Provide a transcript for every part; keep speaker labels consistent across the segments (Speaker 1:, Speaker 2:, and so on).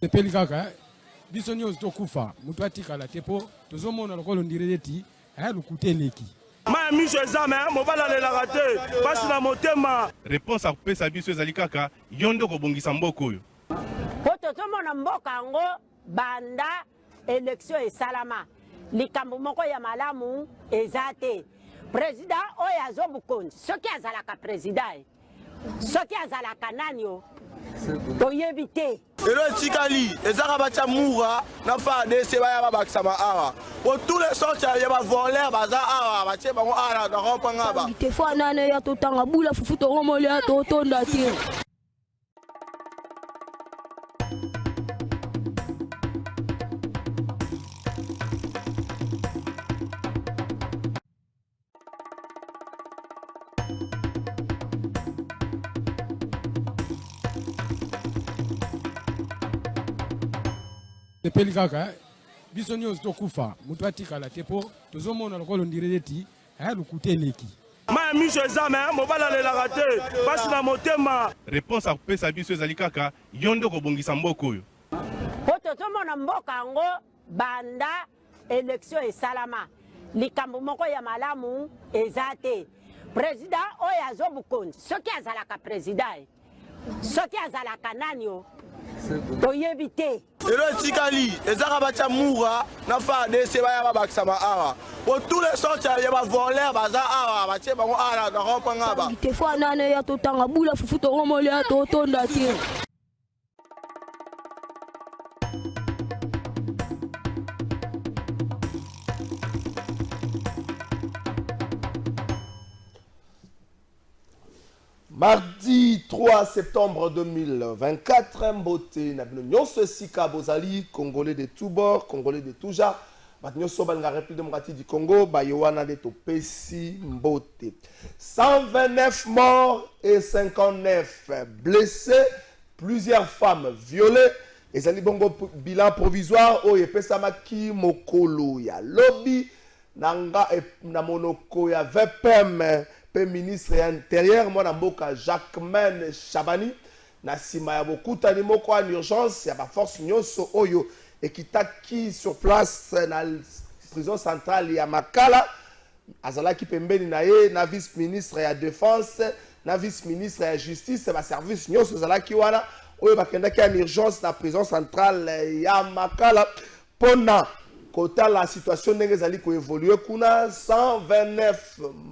Speaker 1: Tepeli kaka biso nyonso tokufa mutu atikala tepo tozomona lokolo ndireti lukuteleki
Speaker 2: ma miso ezame mobala lelaka te pasi na motema.
Speaker 3: Réponse akopesa biso ezali kaka yo nde kobongisa mboka oyo
Speaker 4: po tozomona mboka yango banda élection esalama likambo moko ya malamu eza te. Président oyo azobukonzi soki azalaka président soki azalaka nani o toyebi te.
Speaker 2: Elo etikali ezaka batia mura na FARDC baya babakisama awa po tous les sortes ya bavoleur baza awa batie bango awa na rompanga ba
Speaker 5: te fo nane ya totanga bula fufu toromoli ya totonda te.
Speaker 1: Tepeli kaka biso nyonso tokufa mutu atikala tepo tozomona lokolo ndireti lukuteleki
Speaker 2: ma miso ezame mobala lelaka te pasi na motema.
Speaker 3: Réponse akopesa biso ezali kaka yo nde kobongisa mboka oyo
Speaker 4: po tozomona mboka yango banda élection esalama likambo moko ya malamu eza te. Président oyo azobukonzi soki azalaka président soki azalaka nani o toyebi te.
Speaker 2: Elo etikali ezaka batia mura na FARDC baya babakisama awa po tous les sortes ya bavoleur baza awa batie bango awa na rompanga ba
Speaker 5: te fo nane ya totanga bula fufu toromoli ya totonda te.
Speaker 6: Mardi 3 septembre 2024, Mbote Nabino Sika Bozali, Congolais de tous bords, Congolais de tous genres, Maintenant, la République démocratique du Congo, Bayoana de Topesi Mbote. 129 morts et 59 blessés, plusieurs femmes violées. Et ça bongo bilan provisoire au Yepesamaki Mokolo ya lobby nanga na monoko ya VPM pe ministre intérieur moi na mboka Jacquemain Chabani na sima ya bokuta ni moko en urgence ya ba force nyonso oyo ekitaki sur place na prison centrale ya Makala azalaki pembeni na ye na vice ministre ya défense na vice ministre ya justice ba service nyonso azalaki wana oyo bakendaki en urgence na prison centrale ya Makala pona kota la situation ndenge ezali ko évoluer kuna 129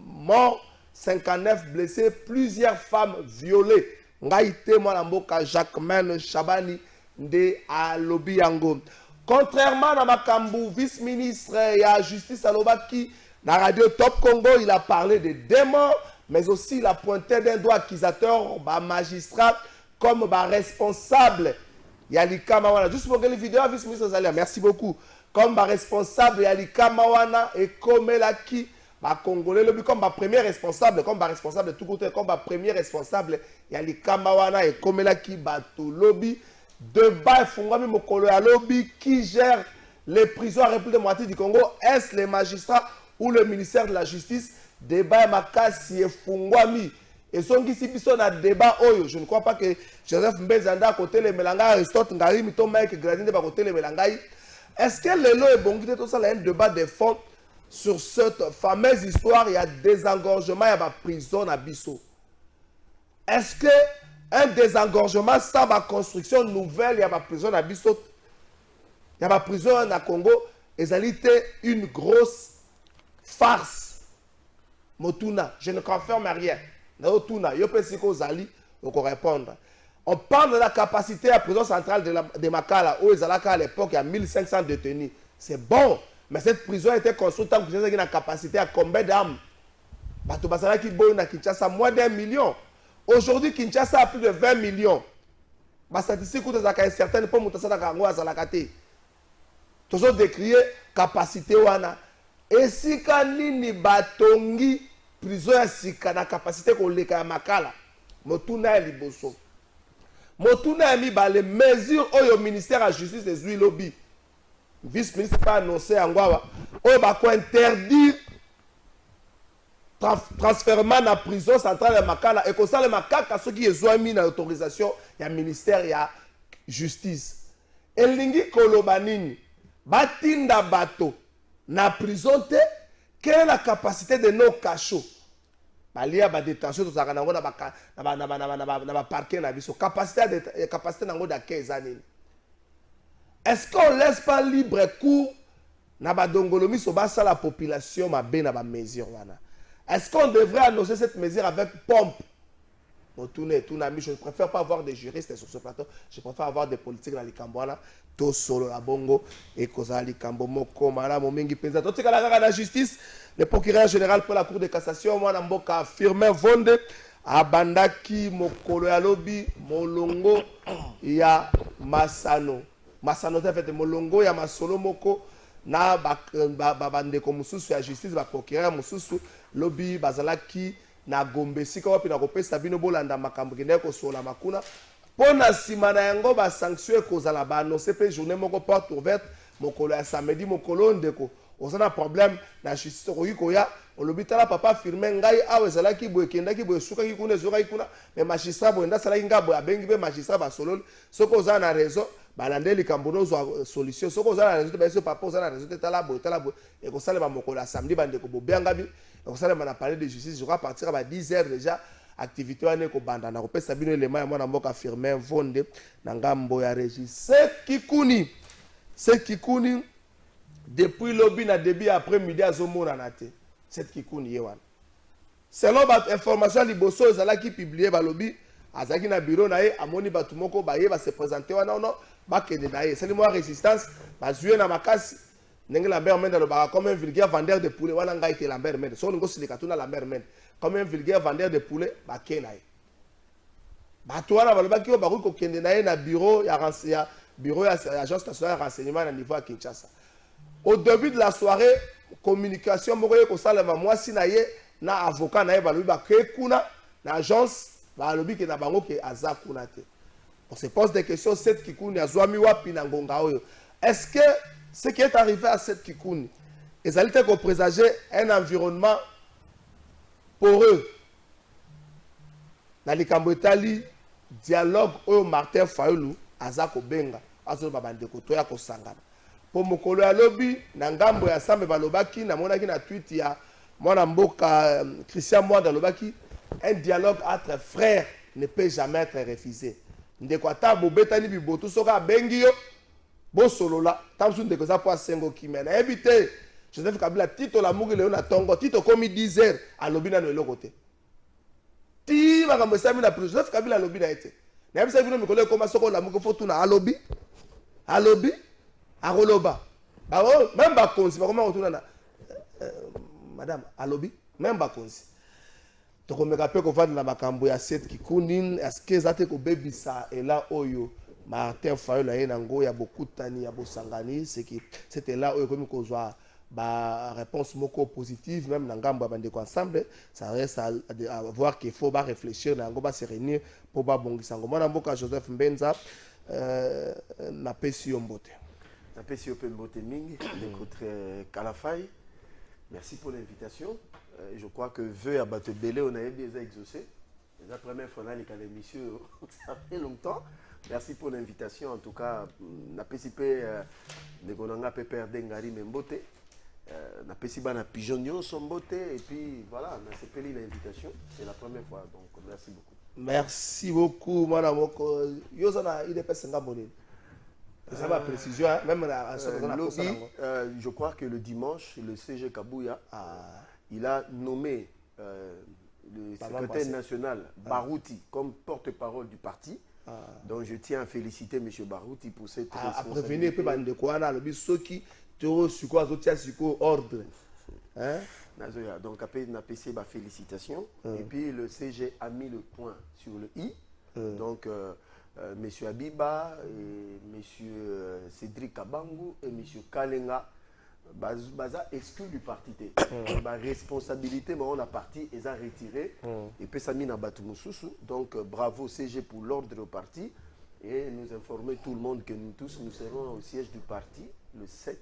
Speaker 6: morts 59 blessés plusieurs femmes violées ngai te mwana mboka Jacquemain Chabani nde alobi yango. Contrairement à Makambu, vice-ministre et justice à Lobaki, dans la radio Top Congo, il a parlé de démons, mais aussi il a pointé d'un doigt accusateur, magistrat, comme responsable. Yalika Mawana. Juste pour que les vidéos, vice-ministre Zalia, merci beaucoup. Comme responsable, Yalika Mawana et Komelaki, Congolais, comme premier responsable, comme responsable de tout côté, comme premier responsable, Yalika Mawana et Komelaki, Batou Lobby. Débat Fungami Mokolo ya lobby qui gère les prisons à la République démocratique du Congo. Est-ce les magistrats ou le ministère de la Justice? Débat Makasi et Fungami. Et son qui s'y na débat oyo. Je ne crois pas que Joseph Mbezanda à côté les Melanga, Aristote Ngari, Mito Mike Gradine à côté les Melangaï. Est-ce que le lot est bon qui tout ça là un débat de fond sur cette fameuse histoire? Il y a désengorgement, il y a la prison à Bissau. Est-ce que un désengorgement sans ma construction nouvelle, il y a ma prison à Bissau, il y a ma prison à Congo, et ça a été une grosse farce. Motuna, je ne confirme rien. Motuna, je peux Zali, donc répondre. On parle de la capacité à la prison centrale de Makala, où à l'époque il y a 1500 détenus. C'est bon, mais cette prison a été construite en une capacité à combien d'âmes? Batobasala qui boit na Kinshasa moins d'1 million. Aujourd'hui, Kinshasa a plus de 20 millions. Ma statistique est certaine pour Moutassa Kango à Zalakate. Toujours décrié capacité wana. Et si kanini batongi prison ya sika na capacité ko leka ya Makala. Motuna liboso. Motuna mi ba les mesures au ministère de la justice des huiles lobby. Vice-ministre pas annoncé en Gwawa. Oyo ba ko interdire transfèrement na prison centrale ya Makala et ça le makaka ceux qui ont mis na autorisation ya ministère ya justice elingi koloba nini batinda bato na prison te quelle est la capacité de nos cachots balia ba détention to saka nango na ba parquet na biso capacité nango d'accueil zanini. Est-ce qu'on laisse pas libre cours na ba dongolomi so ba sa la population ma be na ba mesure wana? Est-ce qu'on devrait annoncer cette mesure avec pompe? Je ne préfère pas avoir des juristes sur ce plateau. Je préfère avoir des politiques dans les Cambouana. Tout solo la bongo et koza li kambomo komala momingi penza. Tout la justice, le procureur général pour la Cour de cassation, moi namboka affirmé Vonde abandaki mokolo ya lobi molongo ya Masano. Masano en fait molongo ya masolo moko na bandeko mususu ya justice ba procureur mususu lobi bazalaki na gombe sika wapi na kopesa bino bolanda makambo kende ko sola makuna pona sima na yango ba sanction kozala ba annoncer pe journée moko porte ouverte mokolo ya samedi mokolo ndeko osana problème na justice ko yikoya olobi tala papa firme ngai awe zalaki boye kendaki boye suka ki kuna zoka kuna mais magistrat boye ndasala ngabo abengi be magistrat ba solol soko ozana na raison balandeli kambono zo solution soko ozana na raison ba so papa ozana na raison tala boye et ko sala ba mokolo ya samedi bandeko bobenga bi donc ça on a parlé de justice je crois partir à 10h déjà activité wane ko banda na ko pesa bino élément ya mwana mboka Firmin Vonde na ngambo ya régis c'est Kikuni depuis lobby na début après midi azomona na te cette Kikuni yewan selon ba information liboso ezala ki publier ba lobby azaki na bureau na ye amoni batu moko ba ye ba se présenter wana non ba kende na ye c'est moi résistance ba zué na makasi Nengue Lambert Mende comme un vulgaire vendeur de poulet. Wana ngai te Lambert Mende. So ngo silika tuna Lambert Mende. Comme un vulgaire vendeur de poulet ba kenaye. Ba to wana baloba ki o ba ko kende na ye na bureau ya bureau ya agence nationale de renseignement na niveau à Kinshasa. Au début de la soirée, communication moko ko salama mwasi na ye na avocat na ye balobi ba ke kuna na agence ba lobi ke na bango ke aza kuna te. On se pose des questions cette Kikuni azwami wapi na ngonga oyo. Est-ce que ce qui est arrivé à cette Kikuni, ils allaient présager un environnement poreux. Dans les Camboditali, dialogue au Martin Fayulu, Azako Benga, Azo Babandeko, Toya Kosangana. Pour Mokolo ya lobby, Nangambo ya Sambe Balobaki, na monaki na tweet ya Mwana Mboka Christian Mwanda Lobaki, un dialogue entre frères ne peut jamais être refusé. Ndekwata Bobetani Bibotu Soka Bengio. Bon solo là, tant que ça pour Sengo Kimena. Évitez, Joseph Kabila, Tito la Mougile, on a tongo, Tito comme 10 heures à l'obina de l'autre côté. Ti va comme ça, Joseph Kabila à l'obina été. N'a pas vu nos collègues comme ça, la Mougile faut tourner à lobby, à Roloba. Même Bakonsi, comment on tourne là, madame, à lobby, même Bakonsi. Donc on me rappelle qu'on va dans la Makambo ya 7 qui Kounin, est-ce que ça te ko baby ça et là oyo. Martin Fayulu ya nango ya bokutani ya bosangani c'est que c'était là où comme qu'on soit ba réponse moko positive même na ngambo bandeko ensemble ça reste à voir qu'il faut ba réfléchir na ngo ba se réunir pour ba bongisa ngo mwana mboka Joseph Mbenza na pesi mbote
Speaker 7: mingi de Kalafai. Merci pour l'invitation. Je crois que vœu à Batebele on a bien exaucé. La première fois là les messieurs ça fait longtemps. Merci pour l'invitation. En tout cas, na participé de Gonanga Pépère Dengari Membote. Na participé na Pigeonio Sombote et puis voilà, na sepeli l'invitation. C'est la première fois. Donc merci beaucoup.
Speaker 6: Merci beaucoup Mwana Moko. Yozana IDPS Ngaboni. Ça va précision même la
Speaker 7: je crois que le dimanche le CG Kabouya il a nommé le secrétaire national Barouti comme porte-parole du parti. Donc je tiens à féliciter M. Barouti pour cette responsabilité.
Speaker 6: À prévenir bande quoi na lobi soki toro suko azotia suko ordre. Hein?
Speaker 7: Donc après na PC ba félicitations et puis le CG a mis le point sur le i. Donc M. Abiba et M. Cédric Kabangu et M. Kalenga baza exclu du parti. La responsabilité, on a parti, ils ont retiré. Et puis ça mis dans Batumususu. Donc bravo CG pour l'ordre au parti. Et nous informer tout le monde que nous tous, nous serons au siège du parti le 7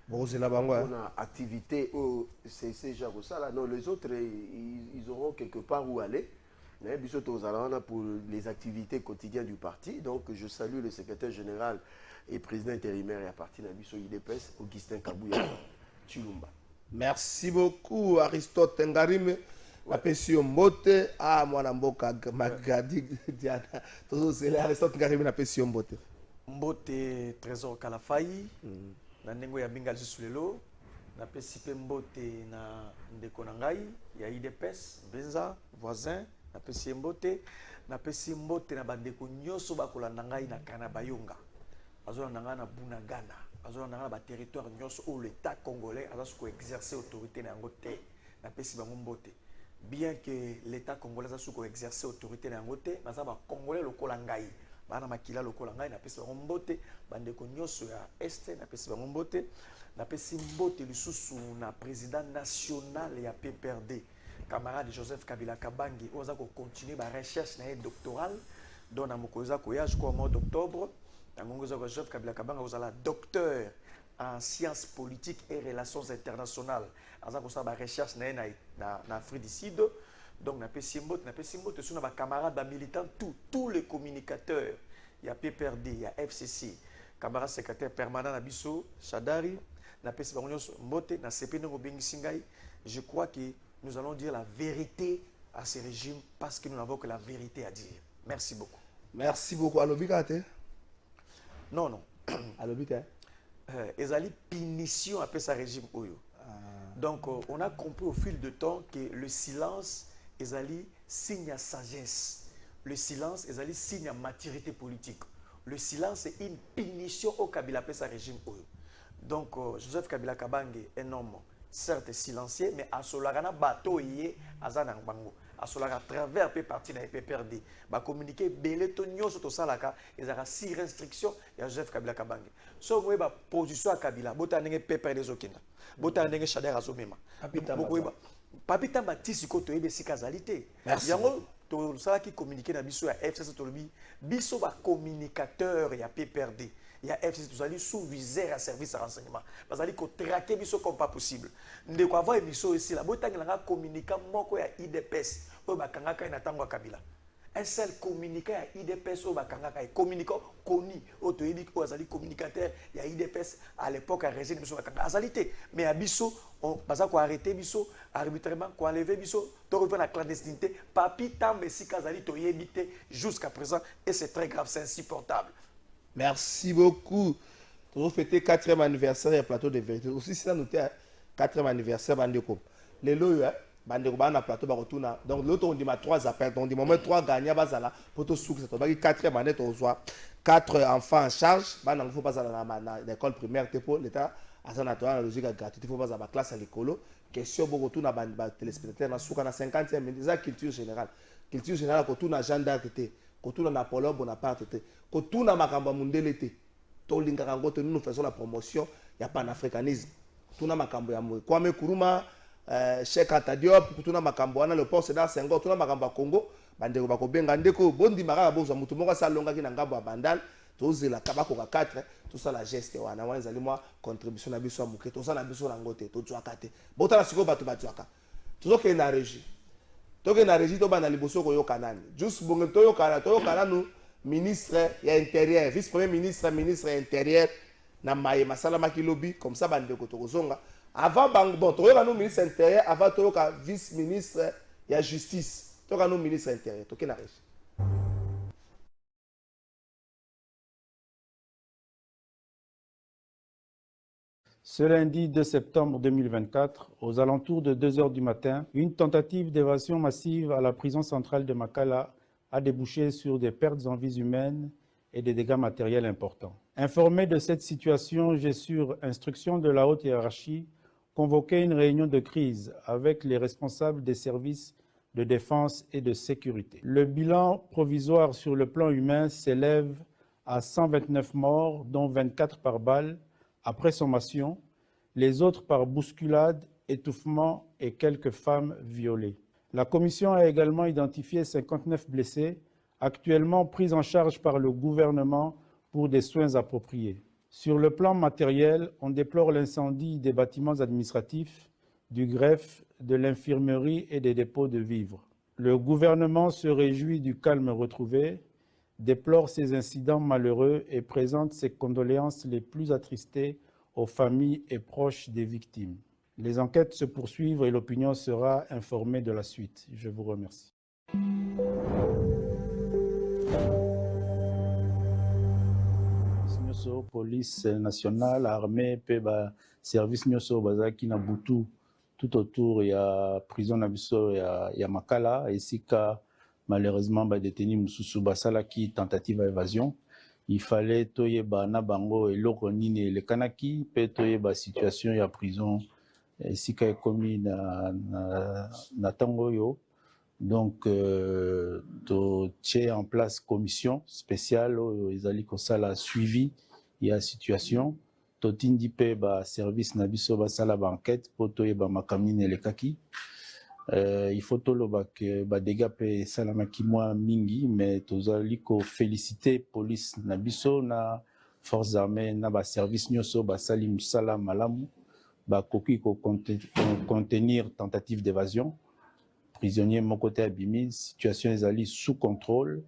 Speaker 6: Bon, c'est là-bas, ouais.
Speaker 7: On a activité au CC Jarosala. Non, les autres, ils auront quelque part où aller. Mais bientôt, aux allons pour les activités quotidiennes du parti. Donc, je salue le secrétaire général et président intérimaire et à partir de l'ISO IDPS, Augustin Kabouya Chilumba.
Speaker 6: Merci beaucoup, Aristote Ngarime. Napesi yo mbote. Ah, mwana mboka Magadi Diana. Toujours c'est Aristote Ngarime napesi yo mbote.
Speaker 8: Mbote Trésor Kalafai. Na ndenge ya binga lisusu lelo. Napesi pe mbote na ndeko na ngai ya IDPS, Benza, voisin. Napesi mbote. Napesi mbote na bandeko nyonso bakolanda ngai na Kana Bayonga. Azolanda ngai na Bunagana. Azolanda ngai na ba territoire nyonso où l'État congolais a su exercer autorité na yango te. Napesi bango mbote. Bien que l'État congolais a su exercer autorité na yango te, baza ba congolais lokola ngai. Bana makila lokola ngai napesi bango mbote, bandeko nyonso ya este napesi bango mbote. Napesi mbote lisusu na président national ya PPRD, camarade Joseph Kabila Kabangi, oza ko continuer ba recherche na doctorale dont na mokoza koya jusqu'au mois d'octobre. Nangongoza Joseph Kabila Kabanga ozala docteur en sciences politiques et relations internationales. Aza ko sa ba recherche na Afrique du Sud. Donc, na Pessimbote, sur nos camarades, militants, tous les communicateurs. Il y a PPRD, il y a FCC, camarade secrétaire permanent à Bisso, Chadari, na Pessimbote, na CP Bengi Singai. Je crois que nous allons dire la vérité à ce régime parce que nous n'avons que la vérité à dire. Merci beaucoup.
Speaker 6: Merci beaucoup. Alobikate?
Speaker 8: Non, non.
Speaker 6: Alobikate?
Speaker 8: Ezali punition après ce régime Oyo. Donc, on a compris au fil du temps que le silence ezali signe à sagesse. Le silence ezali signe à maturité politique. Le silence est une punition au Kabila Pesa régime Oyo. Donc Joseph Kabila Kabange, un homme certes silencieux, mais à Solarana bateau yé azana bango. À Solara à travers pe parti na PPRD, ba communiquer belé to nyoso to salaka ezara si restriction ya Joseph Kabila Kabange. So moi ba position à Kabila, bota ndenge PPRD zokina. Bota ndenge Shader azomema. Papita Matisi koto ebe sikazalité. Yango to sala ki communiquer na biso ya FCC to lobi biso ba communicateur ya PPRD. Ya FCC to sali sous viseur à service à renseignement. Bazali ko traquer biso comme pas possible. Ndeko avoir émission ici la botangela nga communicant moko ya IDPS o bakanga kai na tango Kabila. Un seul communicant ya IDPS o bakanga kai communicant connu o to yebi ko azali communicateur ya IDPS à l'époque à régime biso bakanga azalité mais à biso on baza ko arrêter biso arbitrairement ko enlever biso to revenir la clandestinité papi tambe sikazali to yebité jusqu'à présent et c'est très grave, c'est insupportable.
Speaker 6: Merci beaucoup. Nous fêtons le 4e anniversaire du plateau de vérité. Aussi, si nous avons 4e anniversaire, les lois, le plateau de retour. Donc, l'autre, on dit 3 appels. Donc, on dit 3 gagnants pour tout ce qui est 4e année, on reçoit 4 enfants en charge. Il ne faut pas aller à l'école primaire. L'État a la logique gratuite. Il faut pas aller à la classe à l'école. Question pour retour à les téléspectateurs. Dans la 50e, c'est la culture générale. Culture générale, quand on a Jeanne d'Arc, quand on a Napoléon Bonaparte, quand on a Makamba Mundele, nous faisons la promotion, il y a panafricanisme. Tout a Makamba Yamoui. Kwame Nkrumah, Cheikh Anta Diop, tout a Makamba, le port Sédar Senghor, tout a Makamba Congo, Bandeko Bakobenga Ndeko, Bondi Mara Bozo, Mutumoka Salonga qui n'engage pas Bandal, tout ça la Kabako 4, tout ça la geste, on a moi contribution à Bissou Mouké, tout ça la Bissou Langote, tout ça Kate. Bota la Siko Batu Batuaka. Tout ça qui est dans la régie. Tout ça qui est dans la régie, tout ça dans les Bosso Koyo Kanani. Juste bon, Toyo Kananu. Ministre et intérieur, vice-premier ministre, ministre intérieur, na maye masala makilobi comme ça bande ko tokozonga avant bon toyoka no ministre intérieur avant toyoka vice ministre ya justice toyoka no ministre intérieur to kena reche.
Speaker 9: Ce lundi 2 septembre 2024, aux alentours de 2 h du matin, une tentative d'évasion massive à la prison centrale de Makala a débouché sur des pertes en vies humaines et des dégâts matériels importants. Informé de cette situation, j'ai sur instruction de la haute hiérarchie convoqué une réunion de crise avec les responsables des services de défense et de sécurité. Le bilan provisoire sur le plan humain s'élève à 129 morts, dont 24 par balle, après sommation, les autres par bousculade, étouffement et quelques femmes violées. La commission a également identifié 59 blessés, actuellement pris en charge par le gouvernement pour des soins appropriés. Sur le plan matériel, on déplore l'incendie des bâtiments administratifs, du greffe, de l'infirmerie et des dépôts de vivres. Le gouvernement se réjouit du calme retrouvé, déplore ces incidents malheureux et présente ses condoléances les plus attristées aux familles et proches des victimes. Les enquêtes se poursuivent et l'opinion sera informée de la suite. Je vous remercie. Police nationale, armée, service nyoso bazaki na butu tout autour il y a prison nabiso il y a Makala et sika malheureusement détenu mususu basala qui tentative d'évasion. Il fallait toyeba na bango eloko nini le kanaki pe toyeba situation ya prison sika ekomi na tango yo. Donc to tient en place commission spéciale ezali kosala suivi ya situation. Totindi pe service nabiso basala enquête pour toyeba makamine le kaki. Il faut toloba que dégâts pe salamaki moi mingi mais tozali ko féliciter police nabiso na forces armées na service nyoso basali musala malamu koki ko contenir tentative d'évasion. Prisonniers mon côté abimi, situation ezali sous contrôle.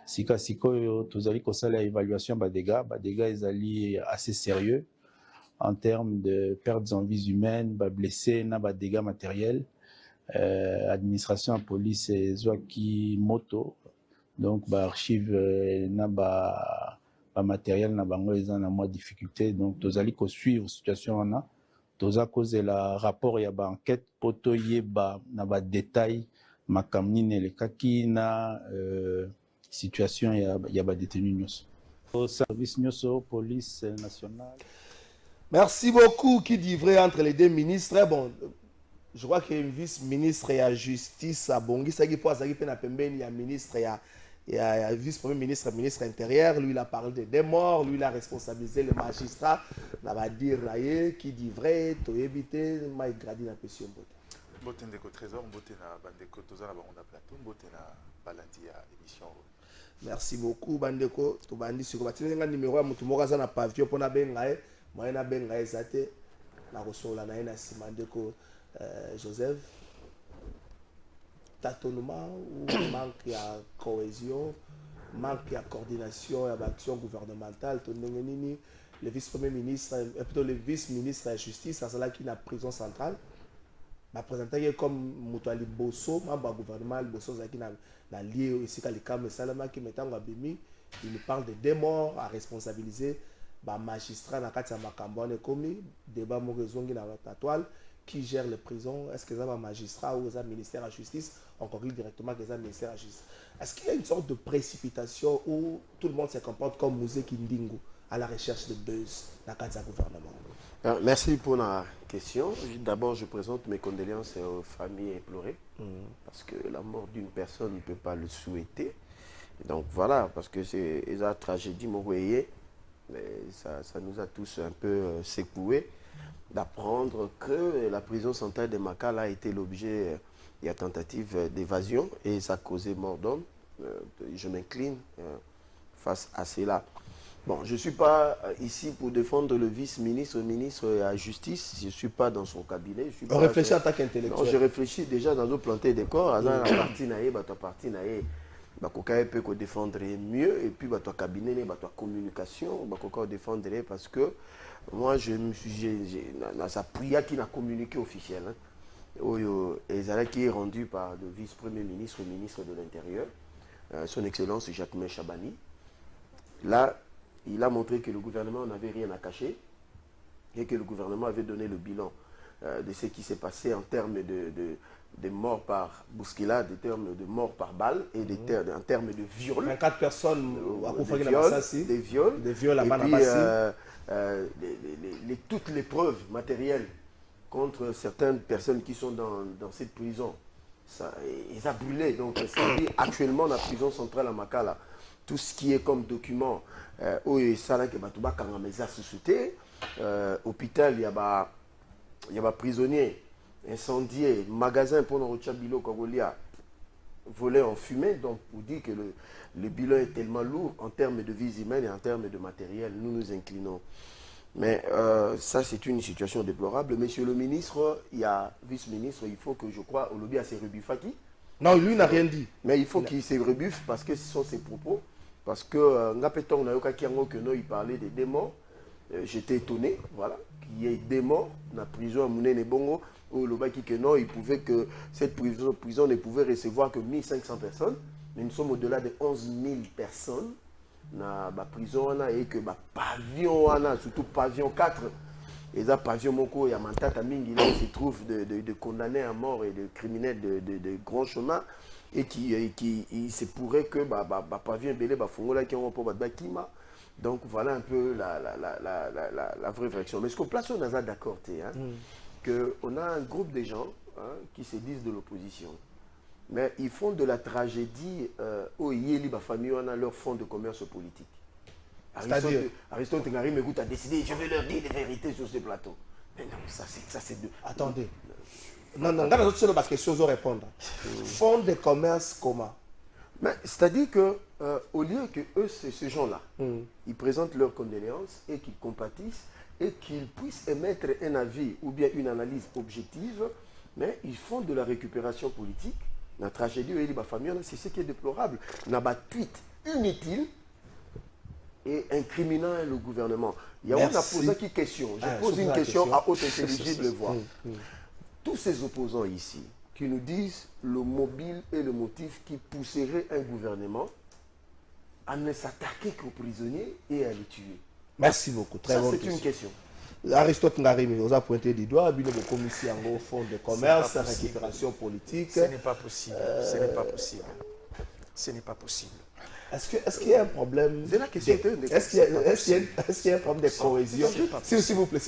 Speaker 9: Sika sikoyo tozali ko sala évaluation dégâts ezali assez sérieux en termes de pertes en vies humaines, blessés na dégâts matériels. Administration police et Zwaki moto donc archive na matériel na bango eza na moins difficulté donc tozali ko suivre situation wana toza cause la rapport ya enquête poto yeba na détail makamnine le kaki na situation ya détenu nyos au service nyoso police nationale.
Speaker 6: Merci beaucoup. Qui dit vrai entre les deux ministres? Bon, je crois qu'il y a un vice-ministre et la justice à Bongi. Ça qui passe, ça qui fait il y a ministre et un vice-premier ministre, ministre intérieur. Lui, il a parlé des morts. Lui, il a responsabilisé le magistrat. On va dire qui dit vrai, tu éviter, mais gradi la question.
Speaker 10: Bote ndeko trésor, bote na bandeko tozala bangonda plateau, bote na balandi ya émission.
Speaker 6: Merci beaucoup bandeko. Tu bandi sur batinga numéro ya mutu moka za na pavio pona bengae, moyen na bengae zate na kosola na ina simandeko Joseph. Tâtonnement ou manque de cohésion, manque de coordination et d'action gouvernementale. Le vice-premier ministre, plutôt le vice-ministre de la justice, c'est là qui est la prison centrale. Ma présenté comme Moutali Bosso, membre du gouvernement, Bosso qui a lié ici à l'ICAM et Salama qui met en abîme. Il nous parle de deux morts à responsabiliser. Les magistrats dans le Makambone commis, débat Mourezongi dans la toile. Qui gère les prisons? Est-ce que c'est un magistrat ou un ministère de la justice? Encore directement que c'est un ministère de la justice. Est-ce qu'il y a une sorte de précipitation où tout le monde se comporte comme Mouzé Kindingo à la recherche de buzz dans le gouvernement?
Speaker 7: Merci pour la question. D'abord, je présente mes condoléances aux familles éplorées parce que la mort d'une personne ne peut pas le souhaiter. Et donc voilà, parce que c'est une tragédie, mais ça nous a tous un peu secoués d'apprendre que la prison centrale de Makala a été l'objet de la tentative d'évasion et ça a causé mort d'homme. Je m'incline face à cela. Bon, je ne suis pas ici pour défendre le vice-ministre, le ministre de la Justice. Je ne suis pas dans son cabinet.
Speaker 6: On réfléchit en tant qu'intellectuel.
Speaker 7: Je réfléchis déjà dans le planté des corps. Dans la partie naïe, ta partie naïe. Bakoka peut défendre mieux et puis ton cabinet, ta communication, bakoka défendre parce que moi je me suis dans sa prière qui n'a communiqué officiel. Et ça qui est rendu par le vice-premier ministre, le ministre de l'Intérieur, son Excellence Jacquemain Chabani. Là, il a montré que le gouvernement n'avait rien à cacher et que le gouvernement avait donné le bilan de ce qui s'est passé en termes de morts par bousculade, des termes de morts par balle et en termes de viols.
Speaker 6: 24 personnes
Speaker 7: des viols. Et puis toutes les preuves matérielles contre certaines personnes qui sont dans cette prison. Ils ont brûlé. Donc, actuellement, la prison centrale à Makala, tout ce qui est comme document, hôpital, il y a des prisonniers, incendiés, magasin pour nos Bilo Kogolia. volé en fumée. Donc, vous dites que le bilan est tellement lourd en termes de vies humaines et en termes de matériel. Nous nous inclinons. Mais ça, c'est une situation déplorable. Monsieur le ministre, il y a vice-ministre, il faut que je crois, au lobby à ses rebuffaki.
Speaker 6: Non, lui n'a rien dit.
Speaker 7: Mais il faut qu'il se rebuffe parce que ce sont ses propos. Parce que il parlait des démons. J'étais étonné, voilà, qu'il y ait des morts dans la prison à Mounene Bongo, où le Baki que non, il pouvait que cette prison ne pouvait recevoir que 1500 personnes. Mais nous sommes au-delà de 11 000 personnes dans la prison et que le pavillon, surtout pavillon 4, et ça pavillon Moko, il y a Mantata Mingi, là, il se trouve de condamnés à mort et de criminels de grand chemin. Et il se pourrait que pavillon belé fongola qui ont pour Bakima. Donc voilà un peu la vraie réaction. Mais ce qu'on place, on est d'accord, qu'on a un groupe de gens qui se disent de l'opposition. Mais ils font de la tragédie au Yéli, la famille, on a leur fonds de commerce politique. Aristote Ngari m'écoute a décidé, je vais leur dire les vérités sur ce plateau. Mais non, ça c'est de...
Speaker 6: Attendez. Non, regarde sur parce que choses à répondre. Fonds de commerce comment?
Speaker 7: C'est-à-dire que au lieu que eux, ces gens-là, ils présentent leurs condoléances et qu'ils compatissent et qu'ils puissent émettre un avis ou bien une analyse objective, mais ils font de la récupération politique. La tragédie de la famille, c'est ce qui est déplorable. Il y a un tweet inutile et incriminant le gouvernement. Il y a posé une question. Je pose une question à haute intelligible voix. Tous ces opposants ici qui nous disent le mobile et le motif qui pousserait un gouvernement à ne s'attaquer qu'aux prisonniers et à les tuer.
Speaker 6: Merci beaucoup. Très bonne
Speaker 7: c'est une question.
Speaker 6: Aristote Ngarimi, vous a pointé du doigt, il y a une commission au fond de commerce, récupération politique.
Speaker 8: Ce n'est pas possible. Ce n'est pas possible. Ce n'est pas possible.
Speaker 6: Est-ce qu'il y a un problème?
Speaker 7: C'est la question.
Speaker 6: Est-ce qu'il y a un problème de cohésion? S'il vous plaît.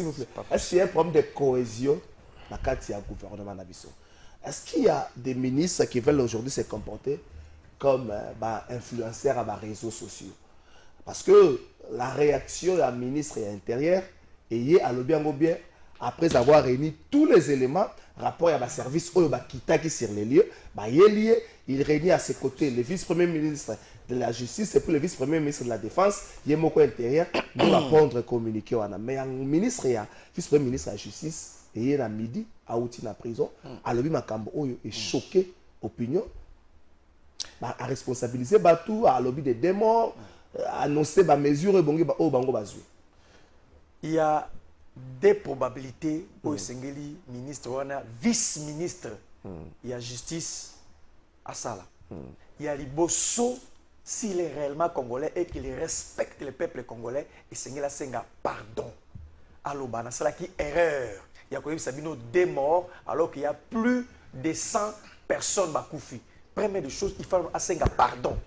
Speaker 6: Est-ce qu'il y a un problème de cohésion dans le gouvernement d'Abisso? Est-ce qu'il y a des ministres qui veulent aujourd'hui se comporter comme influenceurs à les réseaux sociaux? Parce que la réaction d'un ministre et intérieur est à bien après avoir réuni tous les éléments rapport à service qui sur les lieux, il réunit à ses côtés le vice-premier ministre de la justice et puis le vice-premier ministre de la défense, Yemoko intérieur, pour répondre communiqué. Mais un ministre et un vice-premier ministre de la justice, et à midi, à outil la prison, à l'objet Makambo est choqué, opinion, à responsabiliser tout, à l'objet des démons, annoncer des mesures et
Speaker 8: il y a des probabilités pour Sengeli, ministre, vice-ministre, il y a justice à Sala. Il y a Liboso, s'il est réellement congolais et qu'il respecte le peuple congolais, et Sengela Senga, pardon. Alors, c'est là qui erreur. Il y a quand même des morts alors qu'il y a plus de 100 personnes bakoufi. Première des choses, il faut Senga pardon.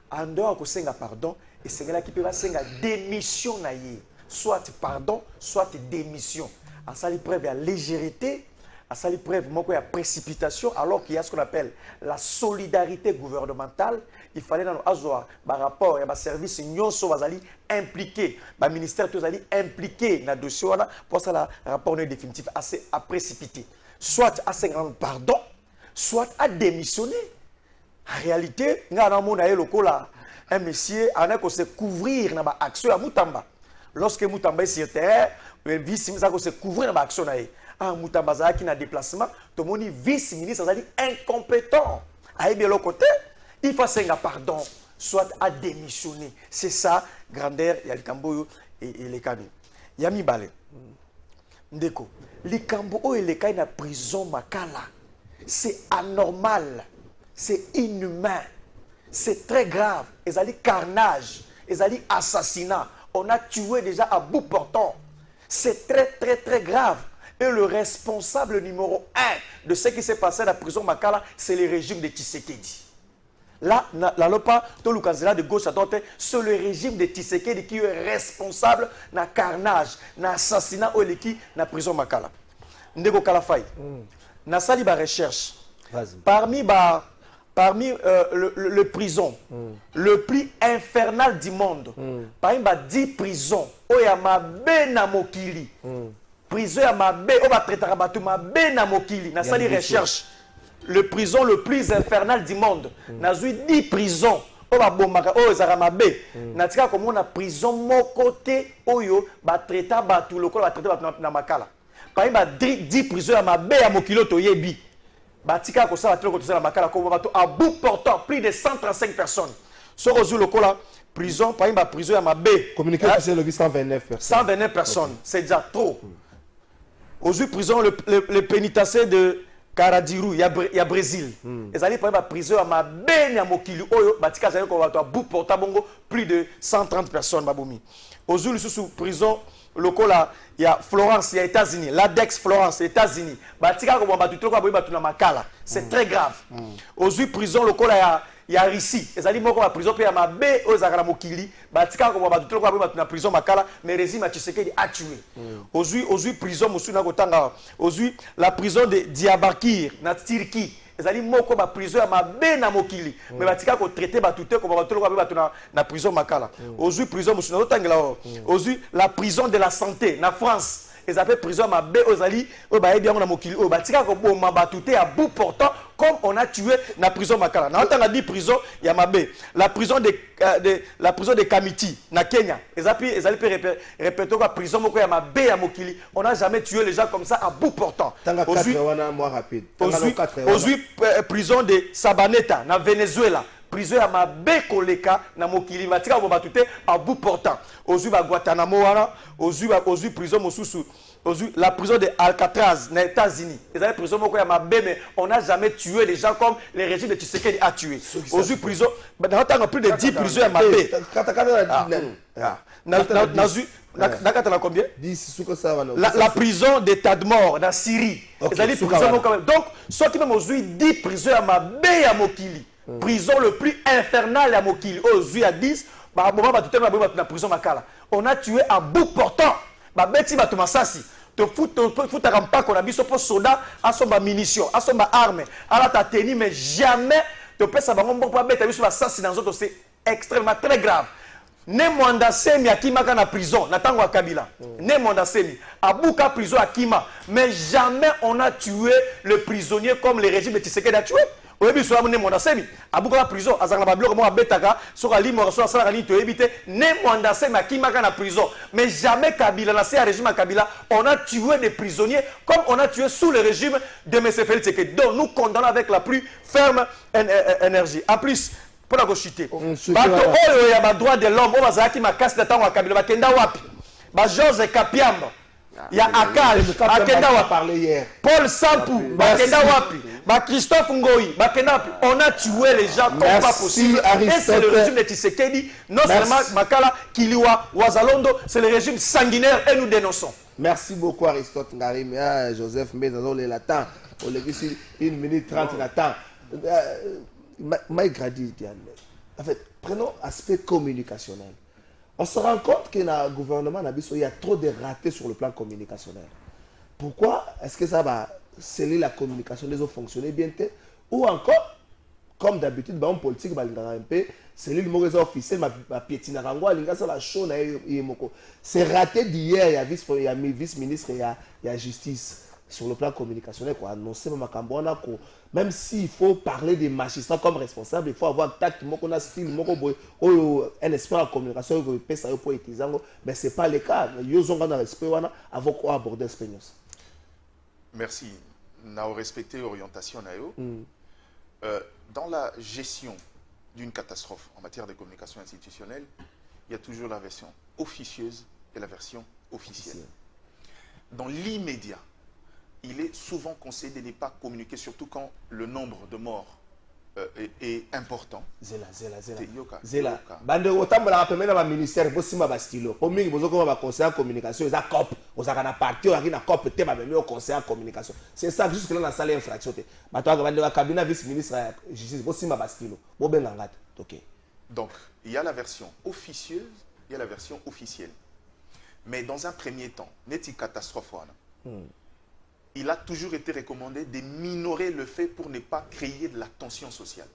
Speaker 8: En dehors de Senga pardon, et Sengela qui peut Senga démission naïe. Soit pardon, soit démission. À ça, il preuve à légèreté, à ça, il preuve à précipitation, alors qu'il y a ce qu'on appelle la solidarité gouvernementale. Il fallait dans le rapport, il y a un service impliqué, le ministère impliqué dans le dossier pour ça, le rapport est définitif, assez à précipiter. Soit à se rendre pardon, soit à démissionner. En réalité, il y a un monsieur qui se couvrir dans l'action à Moutamba. Lorsque Moutamba est sur terre, le vice-ministre se couvrir dans l'action. Moutamba qui a un déplacement, tout le monde vice-ministre incompétent. À de l'autre côté, il faut faire pardon, soit à démissionner. C'est ça, grandeur, il y a le Cambo et les Kami. Il y a mis balé. Ndeko, les Cambo et les Kami dans la prison Makala, c'est anormal, c'est inhumain, c'est très grave. Ils ont dit carnage, ils ont dit assassinat. On a tué déjà à bout portant. C'est très grave. Et le responsable numéro 1 de ce qui s'est passé dans la prison Makala, c'est le régime de Tshisekedi. Là, la lopa, tout le candidat de gauche à droite, c'est le régime de Tshisekedi qui est responsable de carnage, de l'assassinat au Leki dans la prison Makala. Ndeko Kalafai, na sali ba recherche. Parmi le prison, le plus infernal du monde, parmi 10 prisons, Oyama Benamokili. Prison ya mabe o ba traitera batu mabe na mokili na sali recherche le prison le plus infernal du monde. Nazui 10 prisons. Oba bombaka oyo zaramabe. Natika comme na prison mon côté oyo ba traiter ba tout lokola ba traiter ba na makala. Par exemple 10 prisons ya mabe ya mokilo to yebi. Ba tika ko ça ba tolo ko to na makala ko ba to à bout portant plus de 135 personnes. So ozu lokola prison par exemple prison ya mabe.
Speaker 6: Communiqué officiel le 129 personnes.
Speaker 8: 129 personnes, okay. C'est déjà trop. Ozu prison le pénitentiaire de Karadiru, il y a Brésil. Ils allaient prendre la prison à ma benne à Mokili. Batika zali ko bato bout porta bongo plus de 130 personnes babomi. Ozu sous prison lokola il y a Florence, il y a États-Unis, l'Adex Florence, États-Unis. Batika ko bato tout ko bato na makala. C'est très grave. Ozu prison lokola il y a Russie. Ils allaient moko la prison pe ya mabe aux zakala Mokili. Batika ko bato tout ko bato na prison makala mais régime Tshisekedi a tué. Ozu prison musu na kotanga. Ozu la prison de Diyarbakir na Turquie. Ezali moko ba prison ya mabe na mokili mais batika ko traiter ba tuté ko ba tolo ko ba na prison makala. Ozu prison musu na otangela. Ozu la prison de la santé na France. Ils appellent prison mabe ozali o ba bien na mokili o batika ko boma ba tuté à bout portant comme on a tué na prison makala. Na otanga dit prison ya mabe. La prison de Kamiti na Kenya. Ils appellent répéter quoi prison moko ya mabe ya mokili. On n'a jamais tué les gens comme ça à bout portant. Aujourd'hui prison de Sabaneta na Venezuela. Prison ya mabe koleka na mokili batika ko batute à bout portant. Aujourd'hui ba Guantanamo wana, aujourd'hui prison mosusu. Aujourd'hui la prison de Alcatraz na États-Unis. Ils avaient prison moko ya mabe mais on n'a jamais tué les gens comme le régime de Tshisekedi a tué. Aujourd'hui prison dans plus de 10 prisons ya mabe. Combien? La prison d'état de mort dans Syrie. Donc, ceux qui même aujourd'hui 10 prisons à Mabe à Mokili. Prison le plus infernal à Mokili. Aujourd'hui à 10, prison Makala. On a tué à bout portant. Beti Batumasasi. Te fout à rampa qu'on a mis sur soda, à son munitions, à son armes, à la tateni, mais jamais te peux savoir qu'on peut mettre sur l'assassinat dans autres, c'est extrêmement très grave. Ne mwanda semi akimaka na prison na tango Kabila. Ne mwanda semi abuka prison akima, mais jamais on a tué le prisonnier comme le régime de Tshisekedi a tué. Oyebi so ne mwanda semi abuka la prison azanga babloko mo abetaka so ali mo so sala ni to ebite ne mwanda semi akimaka na prison, mais jamais Kabila na c'est régime Kabila on a tué des prisonniers comme on a tué sous le régime de M. Félix Tshisekedi. Donc nous condamnons avec la plus ferme énergie. En plus pour la gauchité. Bato oyo ya ba droit de l'homme, o bazaki makasi na tango Kabila bakenda wapi? Ba Georges Kapiamba. Ya Akal, bakenda wapi? Paul Sampou, bakenda wapi? Ba Christophe Ngoyi, bakenda wapi? On a tué les gens comme pas possible. Et c'est le régime de Tshisekedi, non seulement Makala, Kiliwa, Wazalondo, c'est le régime sanguinaire et nous dénonçons.
Speaker 6: Merci beaucoup Aristote Ngarim, Joseph Mbezazol et Latin. On l'a vu ici 1 minute 30 Latin. En fait, prenons l'aspect communicationnel. On se rend compte que dans le gouvernement, il y a trop de ratés sur le plan communicationnel. Pourquoi est-ce que ça va sceller la communication des autres fonctionner bien? Ou encore, comme d'habitude, on politique, c'est l'île Moréza officiel, ma piétina rangwa, la show, c'est raté d'hier, il y a vice-ministre, il y a justice. Sur le plan communicationnel, quoi, annoncer même s'il faut parler des magistrats comme responsables, il faut avoir tact, un style, un esprit en communication, mais ce n'est pas le cas. Ils ont un respect avant quoi aborder l'expérience.
Speaker 10: Merci. Nous avons respecté l'orientation. Dans la gestion d'une catastrophe en matière de communication institutionnelle, il y a toujours la version officieuse et la version officielle. Dans l'immédiat, il est souvent conseillé de ne pas communiquer, surtout quand le nombre de morts est important.
Speaker 6: Zela. Bande autant la rappelle dans le ministère, vous si ma stylo. Pour moi, vous avez un conseiller en communication, ils ont cop, vous avez un parti, vous avez un cop, vous avez un conseiller en communication. C'est ça jusque là dans la salle infraction. Maintenant, vous avez un cabinet vice-ministre justice, vous si ma stylo. Vous avez un OK.
Speaker 10: Donc, il y a la version officieuse, il y a la version officielle. Mais dans un premier temps, n'est-il catastrophe il a toujours été recommandé de minorer le fait pour ne pas créer de la tension sociale.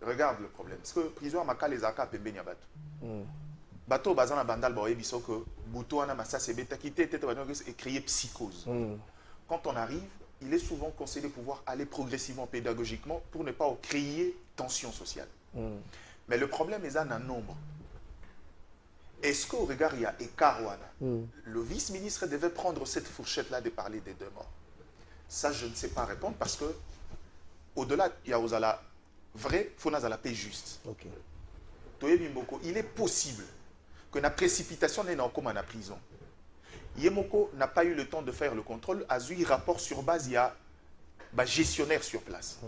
Speaker 10: Regarde le problème. Parce que prison à Makala les Aka Pembe Niabato. Bato Bazana Bandal Baoye Biso que Bouto Ana Massa Sebeta qui était et créer psychose. Quand on arrive, il est souvent conseillé de pouvoir aller progressivement, pédagogiquement, pour ne pas créer tension sociale. Mais le problème est un nombre. Est-ce qu'au regard, il y a écart le vice-ministre devait prendre cette fourchette-là de parler des 2 morts? Ça, je ne sais pas répondre parce que, au-delà, il y a la vrai, il faut la paix juste. Il est possible que la précipitation n'est pas comme en prison. Yemoko n'a pas eu le temps de faire le contrôle, a eu rapport sur base, il y a gestionnaire sur place.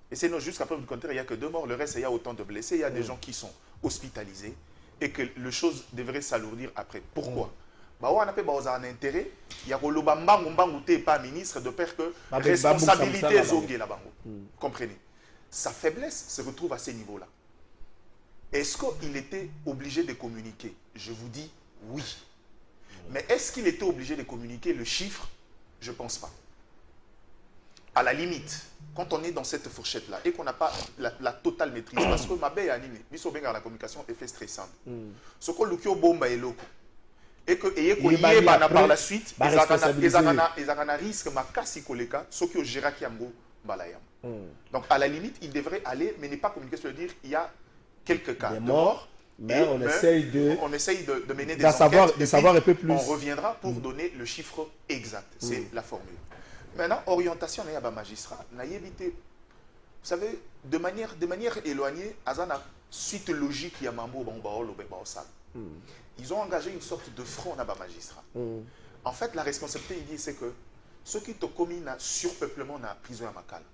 Speaker 10: Et c'est jusqu'à preuve du contraire, il n'y a que 2 morts, le reste, il y a autant de blessés, il y a des gens qui sont hospitalisés et que le chose devrait s'alourdir après. Pourquoi? On a un intérêt, il y a pas ministre de peur que responsabilité est là-bas. Comprenez? Sa faiblesse se retrouve à ces niveaux-là. Est-ce qu'il était obligé de communiquer? Je vous dis oui. Mais est-ce qu'il était obligé de communiquer le chiffre? Je ne pense pas. À la limite, quand on est dans cette fourchette-là et qu'on n'a pas la totale maîtrise, parce que ma belle anime, la communication est fait stressante. Ce que l'on bomba est loco. Et que par la suite, ils ont un risque, ce qui est géré qui donc à la limite, il devrait aller, mais ne pas communiquer sur le dire, il y a quelques cas
Speaker 6: de morts. Mais on essaye
Speaker 10: de mener des enquêtes.
Speaker 6: De savoir un peu plus.
Speaker 10: On reviendra pour donner le chiffre exact. C'est la formule. Maintenant, orientation, il y a un magistrat. Vous savez, de manière éloignée, Azana, suite logique, il y a Mambo, ils ont engagé une sorte de front à magistrat. En fait, la responsabilité, il dit, c'est que ceux qui ont commis un surpeuplement dans la prison à Makala,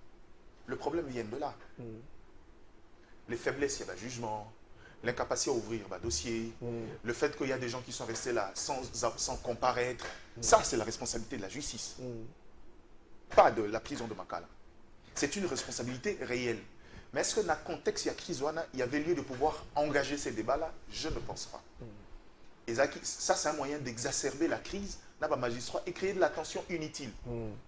Speaker 10: le problème vient de là. Les faiblesses, il y a un jugement. L'incapacité à ouvrir un dossier, le fait qu'il y a des gens qui sont restés là sans comparaître, ça c'est la responsabilité de la justice, pas de la prison de Makala. C'est une responsabilité réelle. Mais est-ce que dans le contexte il y a crise, il y avait lieu de pouvoir engager ces débats-là? Je ne pense pas. Et ça c'est un moyen d'exacerber la crise dans le magistrat et créer de la tension inutile.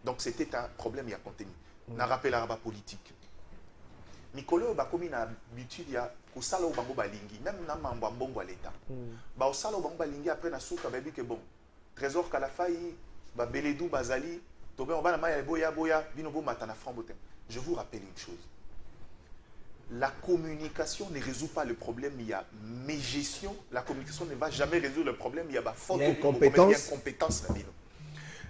Speaker 10: Donc c'était un problème il y a contenu. On a rappelé l'araba politique. Mikolo bakomi na habitude ya kosala o bango balingi même na mambo mbongo à l'état ba osala o bango balingi après na suka babi que bon trésor Kalafai ba beledou bazali to be on ba na maya boya bino bo matana frambotin. Je vous rappelle une chose, la communication ne résout pas le problème, il y a mégestion, la communication ne va jamais résoudre le problème, il y a faute d'incompétence.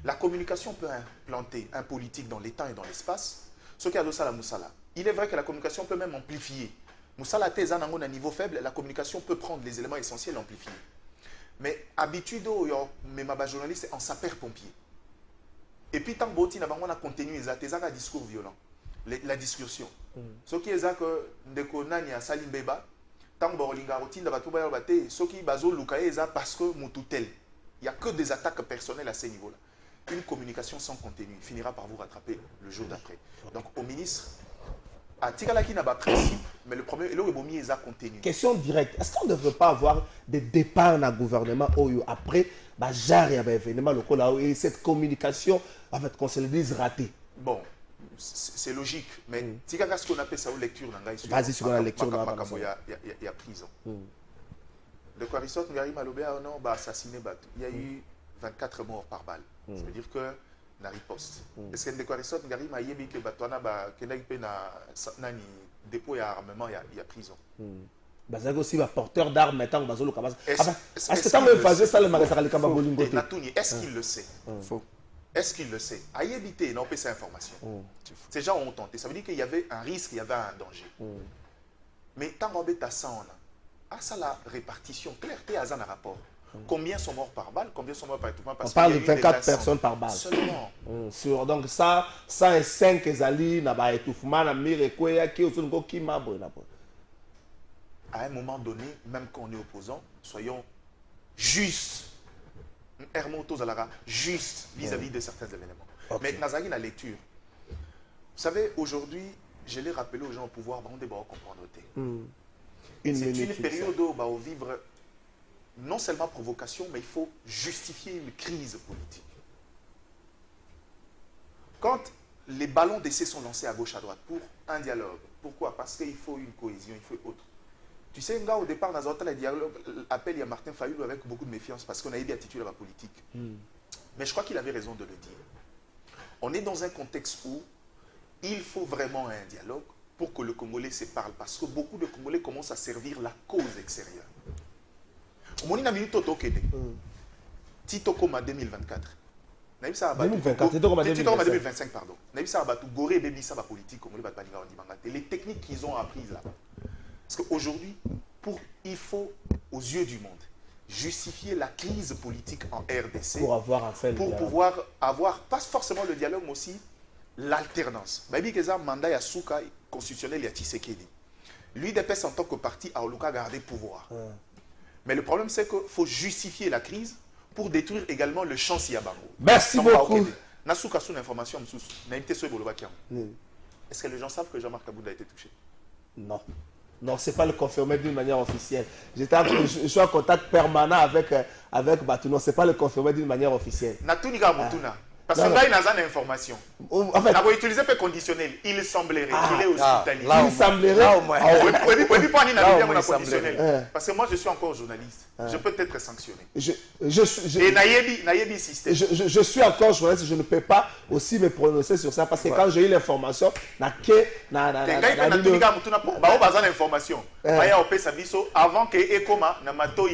Speaker 10: La communication peut implanter un politique dans les temps et dans l'espace, ce qui a de ça la moussala. Il est vrai que la communication peut même amplifier. Moussala Tezan à un niveau faible, la communication peut prendre les éléments essentiels et amplifier. Mais habitude, mais ma journaliste en sapeur-pompier. Et puis, tant que on a contenu, il y a un discours violent, la discussion. Ce qui est que Ndekonani a Salim Beba, tant que Linga Routine, ce qui est parce que Moutoutel. Il n'y a que des attaques personnelles à ce niveau-là. Une communication sans contenu finira par vous rattraper le jour d'après. Donc, au ministre, à Tigalaki n'a pas principe, mais le premier, est à contenu.
Speaker 6: Question directe. Est-ce qu'on ne devrait pas avoir des départs dans le gouvernement après, événement local et cette communication va être consolidée ratée?
Speaker 10: Bon, c'est logique, mais Tigaga, ce qu'on appelle ça, lecture,
Speaker 6: vas-y sur la lecture,
Speaker 10: il y a prison. De quoi Aristot Ngari Malobéa, non, assassiné, il y a eu 24 morts par balle. Ça veut dire que na riposte. Est-ce que Ndeko Aristot Ngari m'a dit que Batouana na dépôt et armement, il y a prison.
Speaker 6: Bazag aussi va porteur d'armes maintenant bazolo kabaz. Est-ce que ça me faisait ça le magasin Kamba Bolingo?
Speaker 10: Est-ce qu'il le sait? Faux. Est-ce qu'il le sait? A évité non ces informations. Ces gens ont tenté. Ça veut dire qu'il y avait un risque, il y avait un danger. Mais tant qu'on est à ça, on a ça la répartition claire, tu as un rapport. Combien sont morts par balle, combien sont morts par étouffement?
Speaker 6: On parle de 24 personnes par balle.
Speaker 10: Seulement.
Speaker 6: Sur, donc ça, 105 ezali na ba étouffement na mire kwea ki osungo ki mabo na po.
Speaker 10: À un moment donné, même quand on est opposant, soyons justes. Juste vis-à-vis de certains événements. Mais Nazari, la lecture. Vous savez, aujourd'hui, je l'ai rappelé aux gens au pouvoir, on débat comprendre. C'est une période où on va vivre non seulement provocation, mais il faut justifier une crise politique. Quand les ballons d'essai sont lancés à gauche, à droite, pour un dialogue, pourquoi? Parce qu'il faut une cohésion, il faut autre. Tu sais, au départ, dans le dialogue, appel, il y a Martin Fayoulou avec beaucoup de méfiance parce qu'on a eu des attitudes à la politique. Mais je crois qu'il avait raison de le dire. On est dans un contexte où il faut vraiment un dialogue pour que le Congolais se parle, parce que beaucoup de Congolais commencent à servir la cause extérieure. Moni na minute tokende. Tito Koma 2024.
Speaker 6: 2024,
Speaker 10: Tito Koma 2025, pardon. Naïbsa Abatu Goré Bebisa ba politique congolais ba paninga ondimanga. Les techniques qu'ils ont apprises là. Parce qu'aujourd'hui, il faut, aux yeux du monde, justifier la crise politique en RDC
Speaker 6: pour avoir un fait
Speaker 10: pour pouvoir avoir, pas forcément le dialogue, mais aussi l'alternance. Baby Keza mandat ya Souka constitutionnel ya Tshisekedi. L'UDPS en tant que parti a Oluka gardé pouvoir. Mais le problème, c'est qu'il faut justifier la crise pour détruire également le champ Siabango.
Speaker 6: Merci beaucoup.
Speaker 10: Nasuka sous l'information, est-ce que les gens savent que Jean-Marc Kabouda a été touché?
Speaker 6: Non. Non, ce n'est pas le confirmer d'une manière officielle. Je suis en contact permanent avec Batuno. Ce n'est pas le confirmer d'une manière officielle.
Speaker 10: Natuniga Mutuna. Parce que là, il a une information. En fait, il utilisé le conditionnel. Il semblerait qu'il est hospitalisé.
Speaker 6: Il semblerait.
Speaker 10: Parce que moi, je suis encore journaliste. Je peux être sanctionné.
Speaker 6: Et
Speaker 10: Nayebi système.
Speaker 6: Je suis encore journaliste. Je ne peux pas aussi me prononcer sur ça. Parce que quand j'ai eu l'information,
Speaker 10: avant que Ekoma n'amato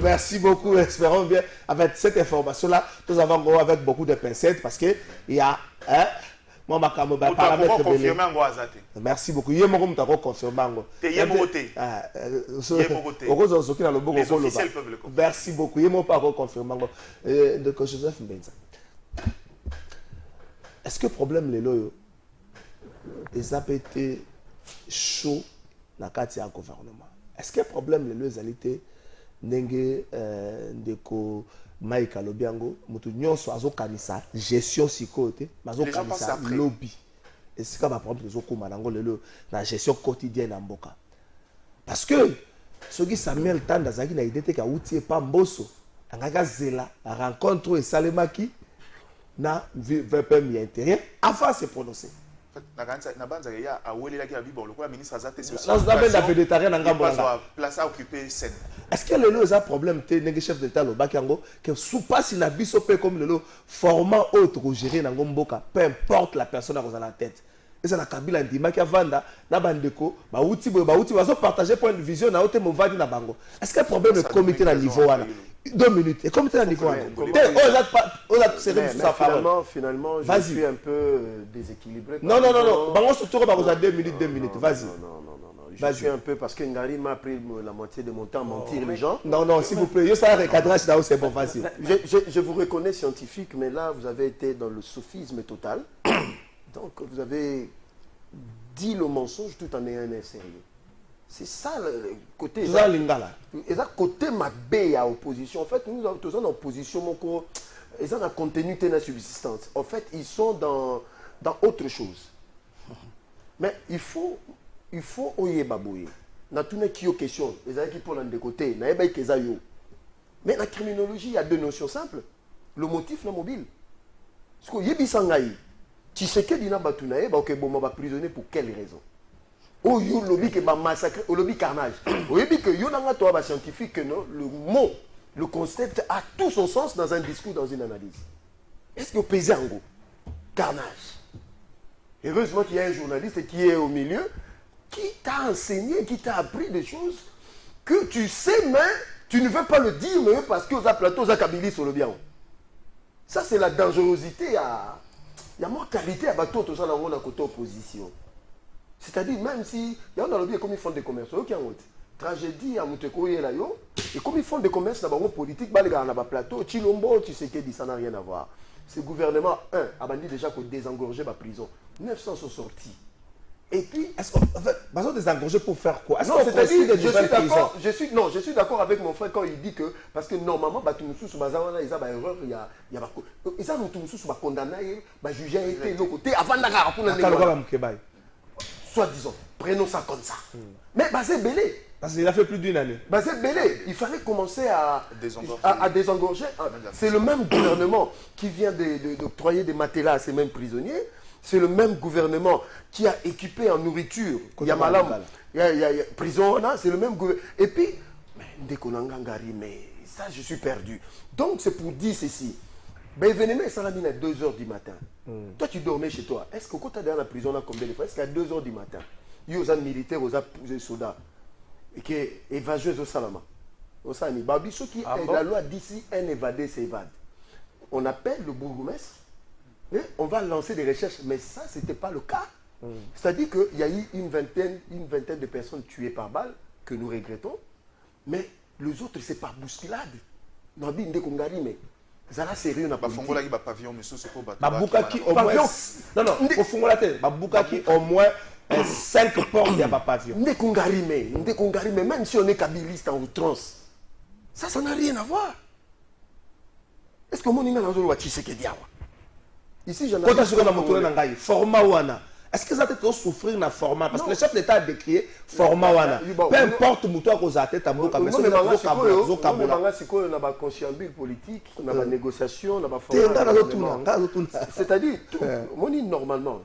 Speaker 6: merci beaucoup. Espérons bien. Avec cette information-là, nous avons avec beaucoup de pincettes parce qu'il y a moi paramètre merci beaucoup. Merci beaucoup. Joseph Mbenza. Est-ce que le problème les loyaux ils ont été chaud dans le gouvernement? Est-ce que le problème les loyaux été n'engé ndeko Mike Alobiango, mutu nyonso azokanisa gestion sikote, mazokanisa lobby. Et c'est comme problème ezokoma nango lelo na gestion quotidienne na mboka. Parce que ce qui Samuel Tanda zaki na idée ka outil pa mboso, angaka zela rencontre et salemaki na VPM intérieur avant de se prononcer. Est-ce que le a problème de chef d'État que sous pas si na biso comme le format autre gérer na ngomboka, peu importe la personne à la tête. Et ça na Kabila ndima ki avanda na bandeko ba outi va partager point de vision na ote movadi na bango. Est-ce que le problème est comité à niveau là? 2 minutes. Et comme tu as un niveau,
Speaker 7: finalement, je suis un peu déséquilibré.
Speaker 6: Non. Bango se tourne à 2 minutes, 2 minutes. Vas-y.
Speaker 7: Non. Je suis un peu parce que Ngari m'a pris la moitié de mon temps à mentir les gens.
Speaker 6: Non, s'il vous plaît. Ça recadrage là où c'est bon, facile.
Speaker 7: Je vous reconnais scientifique, mais là, vous avez été dans le sophisme total. Donc, vous avez dit le mensonge tout en ayant un sérieux. C'est ça le côté. Et ça, côté ma baie à opposition. En fait, nous avons tous en opposition. Ils ont un contenu de subsistance. En fait, ils sont dans autre chose. Mais il faut oyer babouye. Na tout n'est qui question. Les gens qui parlent de côté. Na eba keza yo. Mais la criminologie, il y a 2 notions simples. Le motif, le mobile. Parce que yebi sangai. Tu sais que dina batunae ba ok bon ba prisonnier pour quelle raison? Oh, yo lobby que ba massacre, au lobby carnage. Au lobby que yo nanga toi ba scientifique que non, le mot, le concept a tout son sens dans un discours, dans une analyse. Est-ce que pesé en gros carnage? Heureusement qu'il y a un journaliste qui est au milieu, qui t'a enseigné, qui t'a appris des choses que tu sais, mais tu ne veux pas le dire, mais parce que aux plateaux, aux Kabili sur le bien. Ça, c'est la dangerosité. Il y a moins de qualité à bateau, tout ça, dans la côté opposition. C'est-à-dire, même si il y a un comme ils font des commerces, tragédie à Mouteko et Layo, et comme ils font des commerces dans le politique, les gars, dans le plateau, Chilombo, tu sais que ça n'a rien à voir. Ce gouvernement, a bandit déjà qu'on désengorger la prison. 900 sont sortis. Et puis,
Speaker 6: est-ce qu'on va désengorger pour faire quoi?
Speaker 7: Non, c'est-à-dire, je suis d'accord avec mon frère quand il dit que, parce que normalement, ils ont erreur, il y a ils ont condamné, jugé été de côté avant d'avoir soi-disant, prenons ça comme ça. Mais c'est belé.
Speaker 6: Parce qu'il a fait plus d'une année.
Speaker 7: C'est belé. Il fallait commencer à désengorger. C'est le même gouvernement qui vient d'octroyer des matelas à ces mêmes prisonniers. C'est le même gouvernement qui a équipé en nourriture. Il y a Malam, il y a prison, c'est le même gouvernement. Et puis, mais ça je suis perdu. Donc c'est pour dire ceci. Ben, événement, ça l'a mis à 2h du matin. Toi, tu dormais chez toi. Est-ce que quand tu es dans la prison, là, combien de fois? Est-ce qu'à 2h du matin, il y a des militaires, des soldats, et qui est évagé au Salama? Au Sani. Babi, ceux qui, la loi d'ici, un évadé s'évade. On appelle le bourgmestre, on va lancer des recherches, mais ça, ce n'était pas le cas. C'est-à-dire qu'il y a eu une vingtaine de personnes tuées par balle, que nous regrettons, mais les autres, c'est par bousculade. Non, mais ça là sérieux n'a pas
Speaker 10: Fongola qui pavillon monsieur c'est pour
Speaker 6: Babukaki au moins non au Fongola te Babukaki au moins 5 portes il y a pas pavillon.
Speaker 7: Ndekongarime même si on est kabiliste en outrance. Ça n'a rien à voir. Est-ce que mon ina nazo wa Tshisekedi awa? Ici j'en ai
Speaker 6: quand tu as moto na ngai format wana. Est-ce que ça te souffrir dans le format? Parce que le chef d'État a décrit format wana. Peu importe moto à cause à tête à boka mais c'est zo kabola.
Speaker 7: C'est quoi on a consciambule politique, on a négociation, on a format. C'est-à-dire moni normalement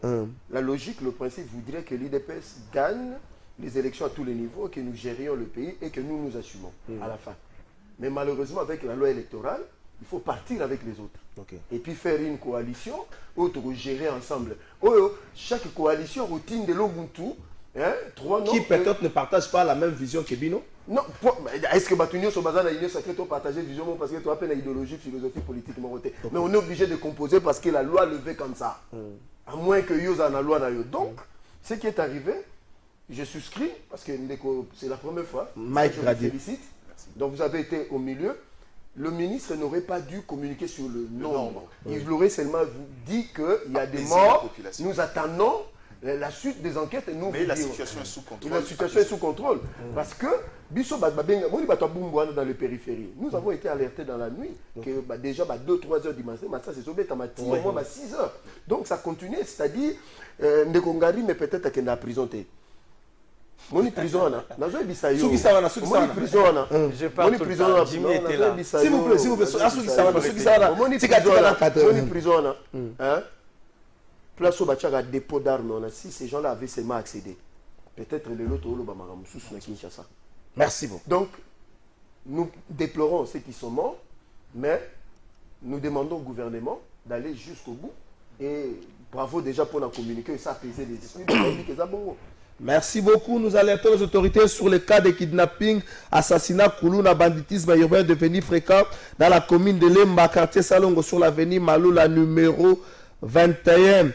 Speaker 7: la logique, le principe voudrait que l'IDPS gagne les élections à tous les niveaux, que nous gérions le pays et que nous nous assumons à la fin. Mais malheureusement avec la loi électorale, il faut partir avec les autres. Et puis faire une coalition, autre gérer ensemble. Chaque coalition routine de l'Ubuntu.
Speaker 6: Qui peut-être ne partage pas la même vision que Bino?
Speaker 7: Non. Est-ce que Batunio sur Bazan a une sacrée partager vision parce que tu as peine idéologie, philosophie, politique, moralité. Mais on est obligé de composer parce que la loi le fait comme ça. À moins que Yosa la loi d'ailleurs. Donc, ce qui est arrivé, je souscris parce que c'est la première fois.
Speaker 6: Mike
Speaker 7: je vous félicite. Donc vous avez été au milieu. Le ministre n'aurait pas dû communiquer sur le nombre. Il aurait seulement dit qu'il y a des morts. Nous attendons la suite des enquêtes.
Speaker 10: Mais la situation est sous contrôle.
Speaker 7: La situation est sous contrôle. Parce que, dans les périphéries, nous avons été alertés dans la nuit que déjà 2-3 heures du matin, ça c'est sauvé, au moins 6 heures. Donc ça continue, c'est-à-dire, Ndekongari, mais peut-être qu'il est en prison. Moni prison là. Nazo bisayo.
Speaker 6: Suki sawana.
Speaker 7: Prison là.
Speaker 8: Je parle tout le temps. Jimmy était là.
Speaker 6: S'il vous plaît. Suki sawana.
Speaker 7: Moni prison là. Hein? Place au Bachaka dépôt d'armes. On a si ces gens-là avaient seulement accédé. Peut-être les autres au Bamaramusus na Kinshasa.
Speaker 6: Merci beaucoup.
Speaker 7: Donc nous déplorons ceux qui sont morts, mais nous demandons au gouvernement d'aller jusqu'au bout. Et bravo déjà pour la communiquer et ça apaiser les esprits.
Speaker 6: Merci beaucoup. Nous alertons les autorités sur le cas de kidnapping, assassinat, Koulouna, banditisme urbain devenu fréquent dans la commune de Lemba, quartier Salongo, sur l'avenue Maloula numéro 21.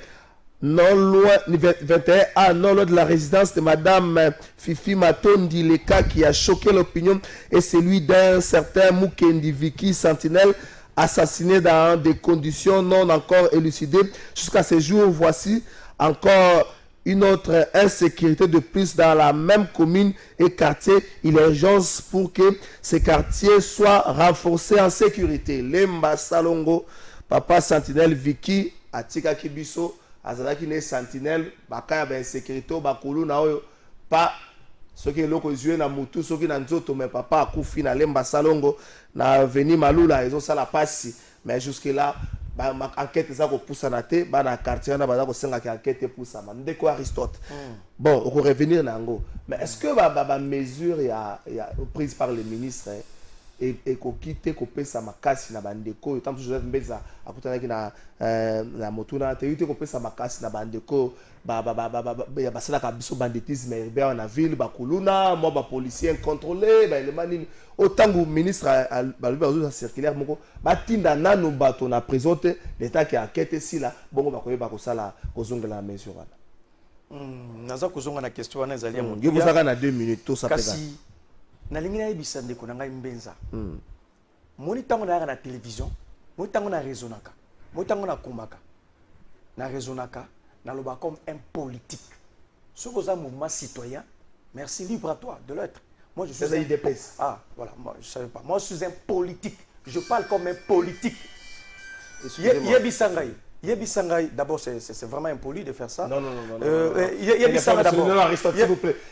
Speaker 6: Non loin, 21A, non loin de la résidence de Madame Fifi Matondi. Le cas qui a choqué l'opinion est celui d'un certain Mukendi Viki Sentinelle, assassiné dans des conditions non encore élucidées. Jusqu'à ce jour, voici encore une autre insécurité de plus dans la même commune et quartier. Il est urgence pour que ces quartiers soient renforcés en sécurité. Lemba Salongo, Papa Sentinelle Viki, Atika Kibiso, Azadaki ne Sentinelle, Bakaya ba insécurité, Bakulu na oyo, pas ceux qui l'ont joué na Moutou, ceux qui n'ont pas mais Papa a Koufi na Lemba Salongo, na Veni Malula, ils ont ça la passe. Mais jusque-là, ma enquête ça ko poussa na te ba na quartier na ba ko senga ki enquête poussa ma ndeko Aristote. Bon, on va revenir nango. Mais est-ce que ba mesure ya prise par le ministre et ko quitter ko pesa makasi na bandeko tant Joseph Mbeza akutana ki na motuna te yite ko pesa makasi na bandeko ya basala ka biso banditisme urbain na ville ba kuluna mo ba policier contrôlé ba élément nini autant que ministre ba circulaire moko batinda nanu bato na présenté l'état qui enquête si là bongo ba koyeba ko sala ko zongela mesure wana
Speaker 8: naza ko zonga na question wana ezali mon
Speaker 6: Dieu vous na 2 minutes tout ça
Speaker 8: kasi nalingi na yebisa ndeko na ngai Mbenza moni tango na na télévision moni tango na raisonnaka moni tango na komaka na raisonnaka na loba comme un politique ce que un mouvement citoyen merci libre à toi de l'être. Moi je suis un
Speaker 6: IDPS.
Speaker 8: Ah voilà, moi je savais pas, moi je suis un politique, je parle comme un politique. Yebisangai, d'abord c'est vraiment impoli de faire ça.
Speaker 6: Non.
Speaker 8: Yebisangai d'abord.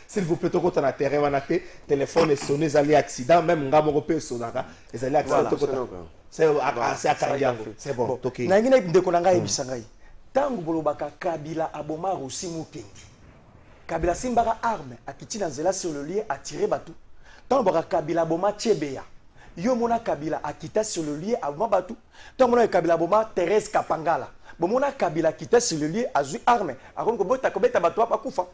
Speaker 6: S'il vous plaît, tu as un terrain, on a fait téléphone et sonné, ils allaient accident, même un européen sonaka, ils allaient accident. C'est à Kariango. C'est bon. OK.
Speaker 8: Nangina ndekonanga Yebisangai. Tangu bolobaka Kabila aboma Rossi Mukendi. Kabila simbara arme akiti na nzela sur le lieu attirer batou. Tango baka Kabila aboma Tchebeya. yo mona Kabila akita sur le lieu avant Batou. Tant mona Kabila boma Thérèse Kapangala. Bon mona Kabila akita sur le lieu azu arme. Akon ko bota Batou pa kufa.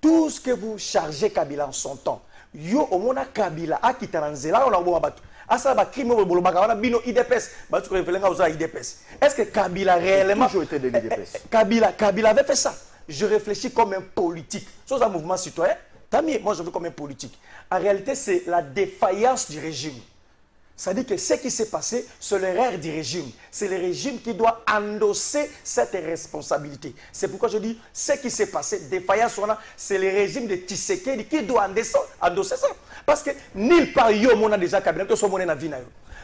Speaker 8: Tout ce que vous chargez Kabila en son temps. Yo o mona Kabila akita nanzela on a boma Batou. Asa ba crime au bolobaka wana bino IDPS. Batou ko revelenga aux IDPS. Est-ce que Kabila réellement
Speaker 7: toujours été de l'IDPS.
Speaker 8: Kabila avait fait ça. Je réfléchis comme un politique. Sur un mouvement citoyen, tant mieux, moi je veux comme un politique. En réalité, c'est la défaillance du régime. C'est-à-dire que ce qui s'est passé, c'est l'erreur du régime. C'est le régime qui doit endosser cette responsabilité. C'est pourquoi je dis, ce qui s'est passé, défaillance, c'est le régime de Tshisekedi qui doit endosser ça. Parce que nulle part, on a déjà Kabila, tout ce monde a vu.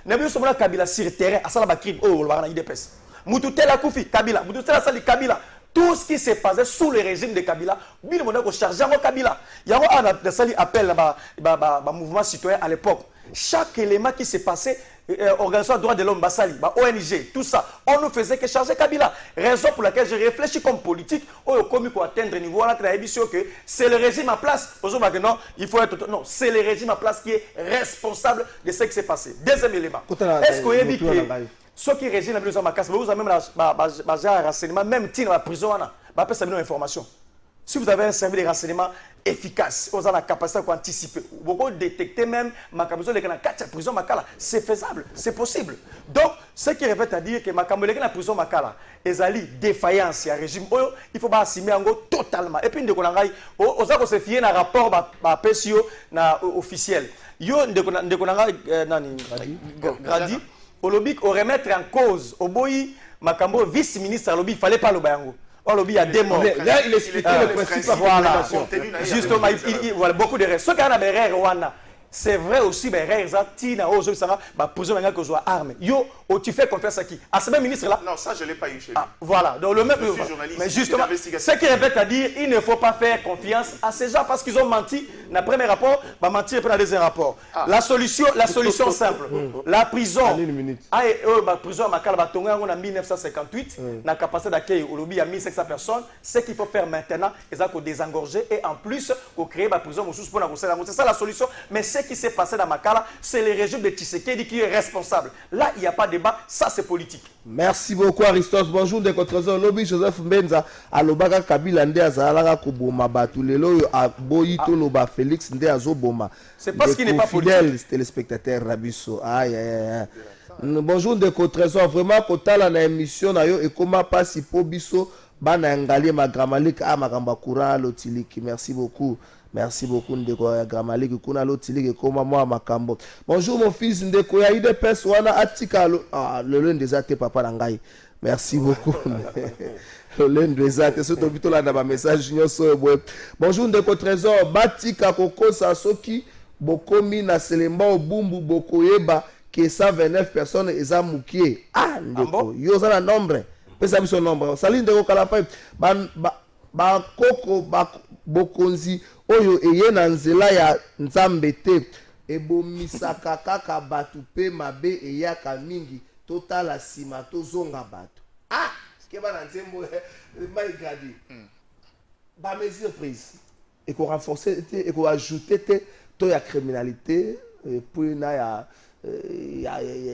Speaker 8: Nous avons Kabila sur le terrain, à la crime, oh, on a IDPS. Moutouté Koufi, Kabila, Moutouté la Sali, Kabila. Tout ce qui s'est passé sous le régime de Kabila, il y a chargé Kabila. Il y a un appel au mouvement citoyen à l'époque. Chaque élément qui s'est passé, organisation des droits de l'homme, Bassali, ONG, tout ça, on ne faisait que charger Kabila. Raison pour laquelle je réfléchis comme politique, pour atteindre le niveau, que c'est le régime en place. Non, il faut être. Non, c'est le régime en place qui est responsable de ce qui s'est passé. Deuxième élément. Est-ce qu'on a dit que ceux qui régiment la prison, vous avez même un renseignement, même dans la prison, vous avez une information. Si vous avez un service de renseignement efficace, vous avez la capacité d'anticiper, vous pouvez détecter même ma capacité de la prison, c'est faisable, c'est possible. Donc, ce qui revient à dire que ma capacité de la prison, est défaillance, il y a un régime, il faut pas assumer totalement. Et puis, vous avez se fier un rapport officiel. Grandi. Au lobby, au remettre en cause, au boy, Makambo, vice-ministre, il ne fallait pas le bayango. Au lobby, il y a des morts.
Speaker 6: Là, il expliquait le principe de la communication.
Speaker 8: Justement, il y a beaucoup de rêves. Ce qu'il y a des rêves, c'est vrai aussi, mais rêves, Tina, Ozo, ça va, prison, que soit arme. Yo, tu fais confiance à qui? À ce même ministre-là?
Speaker 10: Non, ça, je ne l'ai pas eu chez lui.
Speaker 8: Voilà. Donc, le même.
Speaker 10: Mais
Speaker 8: justement, ce qui répète à dire, il ne faut pas faire confiance à ces gens parce qu'ils ont menti. Dans le premier rapport, va mentir dans le deuxième rapport. La solution simple. La prison. La prison à Makala, en 1958, la capacité d'accueil au lobby à 1500 personnes. Ce qu'il faut faire maintenant, c'est qu'il désengorger et en plus, créer la prison pour c'est ça la solution. Mais ce qui s'est passé dans Makala, c'est le régime de Tshisekedi qui est responsable. Là, il n'y a pas de débat, ça c'est politique.
Speaker 6: Merci beaucoup Aristos. Bonjour de Trésor Lobby Joseph Mbenza alobaka Kabila nde azalaka koboma batu lelo aboyi to loba Félix nde azoboma.
Speaker 8: C'est parce qu'il n'est pas politique.
Speaker 6: Téléspectateur Rabiso. Aïe aïe. Bonjour de Trésor, vraiment kotala na émission na yo ekoma pasi po biso bana ngali magramalik makamba kura lotiliki. Merci beaucoup. Merci beaucoup Ndeko Gramalik kuna lotiliki koma moi makambo. Bonjour mon fils Ndeko ya IDPS wana atika le lendeza te papa na ngai. Merci beaucoup. Le lendeza te soto bitola na ba message nyonso ebwe. Bonjour Ndeko Trésor batika kokosa soki bokomi na selemba obumbu bokoyeba que 129 personnes eza mukie. Ndeko yo za na nombre. Pesa biso nombre. Saline Ndeko Kalafai ba koko bokonzi oyo eye na nzela ya nzambe te ebomisaka kaka batu pe mabe eyaka mingi totala nsima tozonga batu ke bana nzembo maigradi bamesure prise ekorenforce te ekoajoute te to ya criminalité puis na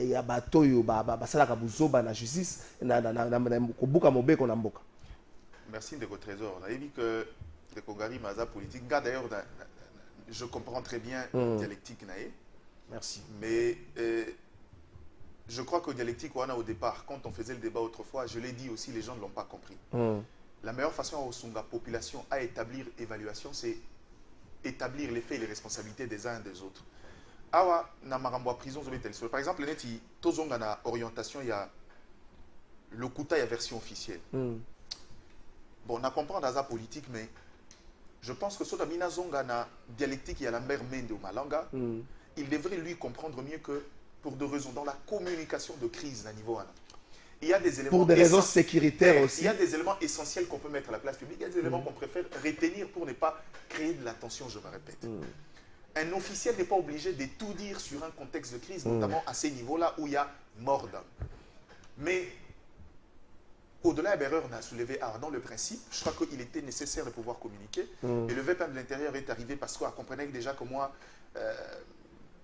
Speaker 6: ya bato oyo basalaka buzoba na justice kobuka mobeko na mboka.
Speaker 10: Merci Ndeko Trésor. On a dit que le Congari Maza politique, d'ailleurs, je comprends très bien la dialectique naïe.
Speaker 8: Merci.
Speaker 10: Mais je crois qu'au dialectique, au départ, quand on faisait le débat autrefois, je l'ai dit aussi, les gens ne l'ont pas compris. La meilleure façon au Songa population à établir évaluation, c'est établir les faits et les responsabilités des uns et des autres. Awa na marambo prison par exemple, neti tozonga na orientation, il y a le Kouta, il y a version officielle. Bon, on a compris dans la politique, mais je pense que ce Mina Zonga na dialectique, il y a la mère Mende au Malanga, il devrait lui comprendre mieux que pour deux raisons. Dans la communication de crise à niveau il y a des éléments
Speaker 6: pour des raisons sécuritaires aussi.
Speaker 10: Il y a des éléments essentiels qu'on peut mettre à la place publique, il y a des éléments qu'on préfère retenir pour ne pas créer de la tension, je me répète. Un officiel n'est pas obligé de tout dire sur un contexte de crise, notamment à ces niveaux-là où il y a mort d'homme. Mais au-delà de l'erreur, on a soulevé dans le principe, je crois qu'il était nécessaire de pouvoir communiquer. Et le VPN de l'intérieur est arrivé parce qu'on comprenait déjà que moi,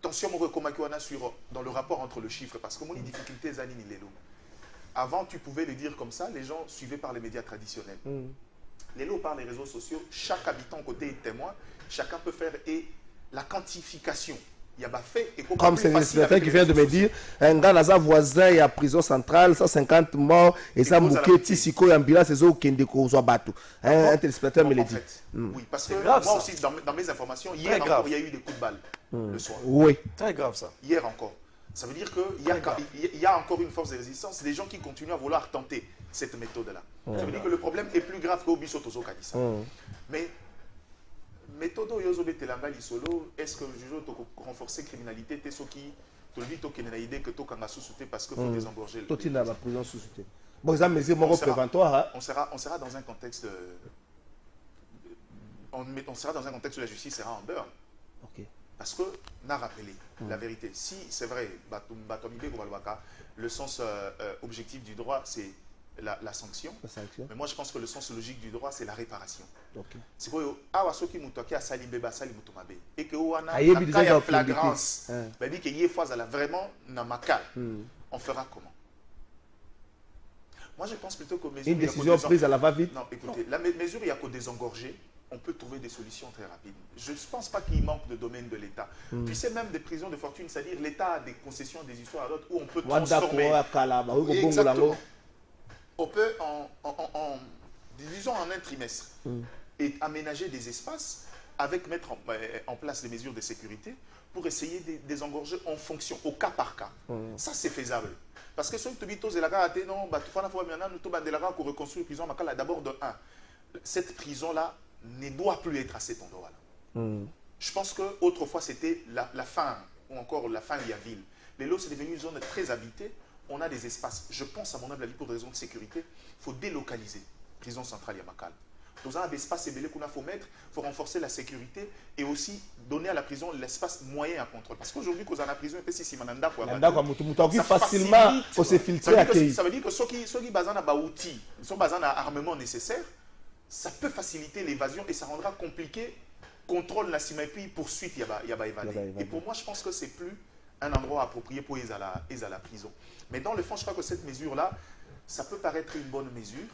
Speaker 10: tension sur dans le rapport entre le chiffre, parce que mon difficulté est Zanini Lelo. Avant, tu pouvais le dire comme ça, les gens suivaient par les médias traditionnels. Lelo, par les réseaux sociaux, chaque habitant côté est témoin, chacun peut faire et la quantification. Il y a fait et
Speaker 6: comme c'est l'inspecteur qui vient de me dire, un gars dans sa voisin, il y a prison centrale, 150 morts, et ça mouketi, siko, ambulance, c'est au Kende Kouzwa Batu. Un téléspectateur me l'a dit.
Speaker 10: Oui, parce que moi aussi, dans mes informations, hier encore, il y a eu des coups de balle le soir.
Speaker 6: Oui.
Speaker 8: Très grave ça.
Speaker 10: Hier encore. Ça veut dire qu'il y a encore une force de résistance, des gens qui continuent à vouloir tenter cette méthode-là. Ça veut dire que le problème est plus grave qu'au Bisso Tozo Kadissa. Mais méthode Yozobe Telanga Lisolo, est-ce que je veux renforcer la criminalité, t'es ce qui te dit que tu as une idée que tu as sous-souté parce qu'il faut désengorger le
Speaker 6: pays. La prison sous-souté. Bon, ça mesure mon préventoire.
Speaker 10: On sera dans un contexte on sera dans un contexte où la justice sera en beurre.
Speaker 6: Ok. Parce
Speaker 10: que, n'a rappelé la vérité. Si c'est vrai, le sens objectif du droit, c'est la sanction. Mais moi, je pense que le sens logique du droit, c'est la réparation. C'est quoi et que y a flagrance, vraiment on fera comment? Moi, je pense plutôt que
Speaker 6: une décision prise à la va-vite.
Speaker 10: Non, écoutez, la mesure, il y a qu'au désengorger. On peut trouver des solutions très rapides. Je ne pense pas qu'il manque de domaine de l'État. Puis c'est même des prisons de fortune, c'est-à-dire l'État a des concessions, des histoires à d'autres où on peut transformer. Exactement. On peut, disons en un trimestre, et aménager des espaces avec mettre en place des mesures de sécurité pour essayer de désengorger en fonction, au cas par cas. Ça, c'est faisable. Parce que ceux qui disent que non, nous reconstruire prison, d'abord de 1. Cette prison-là ne doit plus être à cet endroit-là. Je pense qu'autrefois, c'était la fin, ou encore la fin de la ville. Les lots, c'est devenu une zone très habitée. On a des espaces. Je pense, à mon humble avis, pour des raisons de sécurité, il faut délocaliser la prison centrale Yamakal. Dans un espace qu'il faut mettre, il faut renforcer la sécurité et aussi donner à la prison l'espace moyen à contrôle. Parce qu'aujourd'hui, quand on a la prison,
Speaker 6: ça facilement pour se filtrer.
Speaker 10: Ça veut dire que ceux qui ont des outils, sont basés en armement nécessaire, ça peut faciliter l'évasion et ça rendra compliqué contrôle la cime et puis poursuite il y a évader. Et pour moi, je pense que c'est plus un endroit approprié pour les à la prison. Mais dans le fond, je crois que cette mesure-là, ça peut paraître une bonne mesure,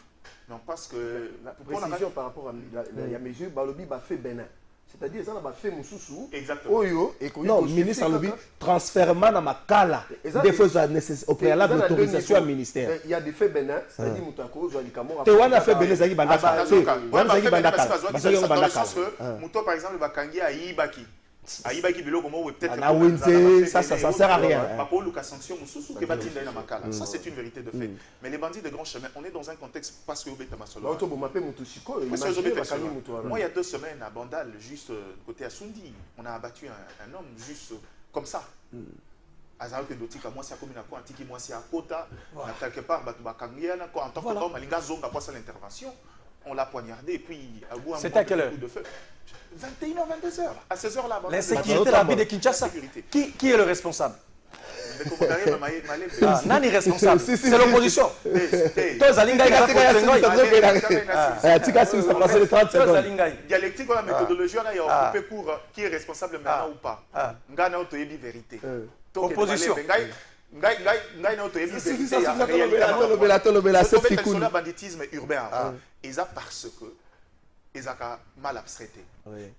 Speaker 10: mais on pense que...
Speaker 7: La précision par rapport à la mesure, Balobi va faire Bénin. C'est-à-dire ça va faire Moussoussou.
Speaker 10: Exactement.
Speaker 6: Non, le ministre Alobi, transfèrement dans ma cala. Des fois, au préalable d'autorisation au ministère.
Speaker 7: Il y a des faits Bénin, c'est-à-dire Moutako, Zoalikamo.
Speaker 6: Tu vois, fait Bénin, Zagi Bandaka.
Speaker 10: Dans le sens que Mouto, par exemple, va kangi à Ibaki. Aïbaki bilo comme peut-être
Speaker 6: ça sert à rien.
Speaker 10: Ça c'est une vérité de fait. Mais les bandits de grand chemin, on est dans un contexte parce que moi il y a 2 semaines à Bandal, juste côté Asundi, on a abattu un homme juste comme ça. Azaro que dotika moi c'est comme une quantité moi c'est à Kota, quelque part en tant qu'homme alinga zonga pour l'intervention. On l'a poignardé et puis à bout
Speaker 8: c'était à quelle heure?
Speaker 10: 21h, 22h. À 16h là.
Speaker 8: L'insécurité rapide de Kinshasa. Qui est le responsable? Nani est responsable? C'est l'opposition.
Speaker 10: Dialectique, la méthodologie, on a coupé court qui est responsable maintenant ou pas. Ngana auto yebi vérité.
Speaker 8: Opposition.
Speaker 10: C'est le banditisme urbain. Et ça parce que ils ont mal abstraité.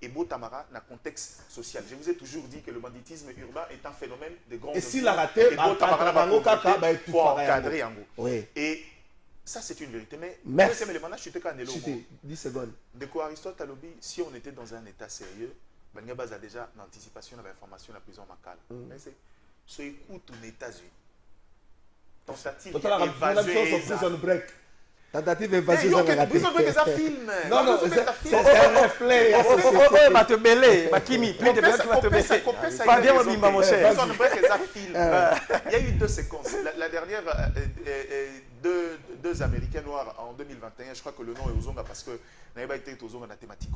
Speaker 10: Et Botamara, dans le contexte social. Je vous ai toujours dit que le banditisme urbain est un phénomène de grande...
Speaker 6: Et s'il a raté, il
Speaker 10: faut encadrer en gros. Et ça, c'est une vérité. Mais deuxième élément, je suis
Speaker 6: 10 secondes.
Speaker 10: De quoi Aristote a lobby, si on était dans un état sérieux, il y a déjà l'anticipation de l'information de la prison macale. Mais c'est ce écoute aux États-Unis. Tentative d'évasion.
Speaker 6: Tentative d'évasion.
Speaker 10: Film.
Speaker 6: Non, non, c'est un reflet.
Speaker 8: On va te mêler. Kimi, plus de blagues, tu vas te baisser. Pas bien, mon cher.
Speaker 10: Il y a eu 2 séquences. La dernière, 2 Américains noirs en 2021, je crois que le nom est Ozonga parce que n'a pas été Ozonga dans la thématique.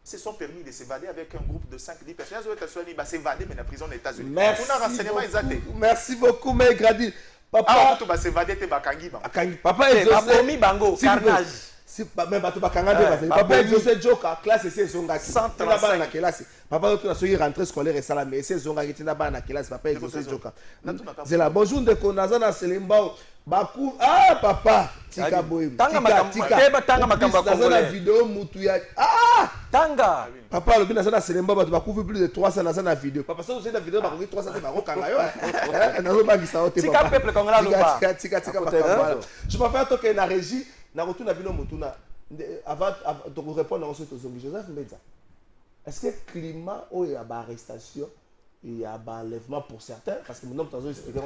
Speaker 10: Se sont permis de s'évader avec un groupe de 5-10 personnes. Ils vont s'évader, mais la prison des États-Unis.
Speaker 6: Merci beaucoup, Gradi.
Speaker 10: Papa,
Speaker 6: Papa, carnage. si même bato bakanga de papa José Joka classe c'est zonga tina bana na classe papa tu na soki rentrée scolaire et sala mais c'est zonga tina bana na classe papa José Joka c'est la bonjour de konaza na Selemba baku papa tika boy
Speaker 8: tanga makamba
Speaker 6: na vidéo mutu ya
Speaker 8: tanga
Speaker 6: papa lobi na na Selemba bato bakuvi plus de 300 na vidéo papa ça c'est na vidéo bakuvi 300 c'est bakokanga yo nazo bangisa ote
Speaker 8: tika peuple congolais loba
Speaker 6: tika makamba je m'appelle toke na régie na retourna bino mutuna avant de répondre à ce que Joseph Mbedza est-ce que climat où il y a arrestation il y a enlèvement pour certains parce que mon homme t'as expliqué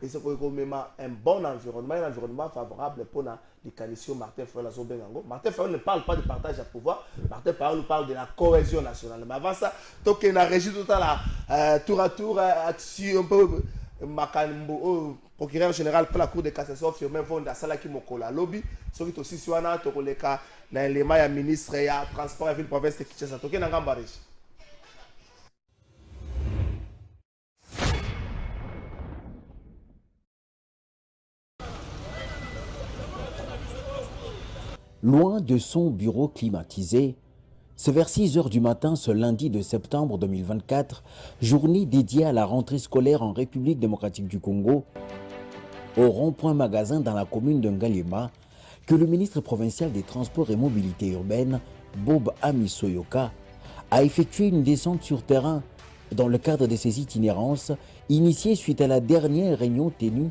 Speaker 6: et c'est qu'on met un bon environnement favorable pour la décanition Martin Fayulu Zobengango. Martin Fayulu ne parle pas de partage à pouvoir, Martin Fayulu parle de la cohésion nationale. Mais avant ça, donc il y a une régie tout à la tour à tour action un peu Makambo procureur général pour la cour de cassation firmé Vonda Salaki Mokola lobby soki to sisi wana to koleka na élément ya ministre ya transport ya ville province de Kinshasa to ke na ngamba reji.
Speaker 11: Loin de son bureau climatisé, c'est vers 6 heures du matin ce lundi de septembre 2024, journée dédiée à la rentrée scolaire en République démocratique du Congo, au rond-point magasin dans la commune de Ngaliema, que le ministre provincial des Transports et Mobilité urbaine, Bob Amisoyoka, a effectué une descente sur terrain dans le cadre de ses itinérances initiées suite à la dernière réunion tenue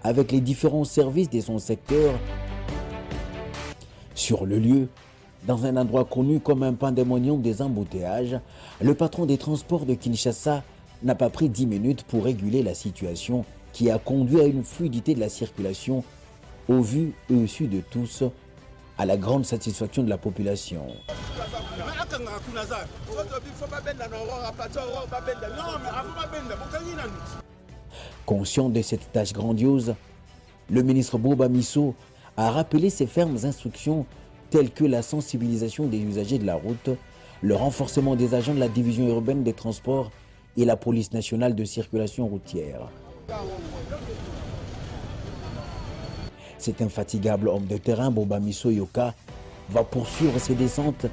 Speaker 11: avec les différents services de son secteur. Sur le lieu, dans un endroit connu comme un pandémonium des embouteillages, le patron des transports de Kinshasa n'a pas pris 10 minutes pour réguler la situation qui a conduit à une fluidité de la circulation au vu et au su de tous, à la grande satisfaction de la population. Conscient de cette tâche grandiose, le ministre Bob Amiso a rappelé ses fermes instructions telles que la sensibilisation des usagers de la route, le renforcement des agents de la division urbaine des transports et la police nationale de circulation routière. Cet infatigable homme de terrain, Bob Amisoyoka, va poursuivre ses descentes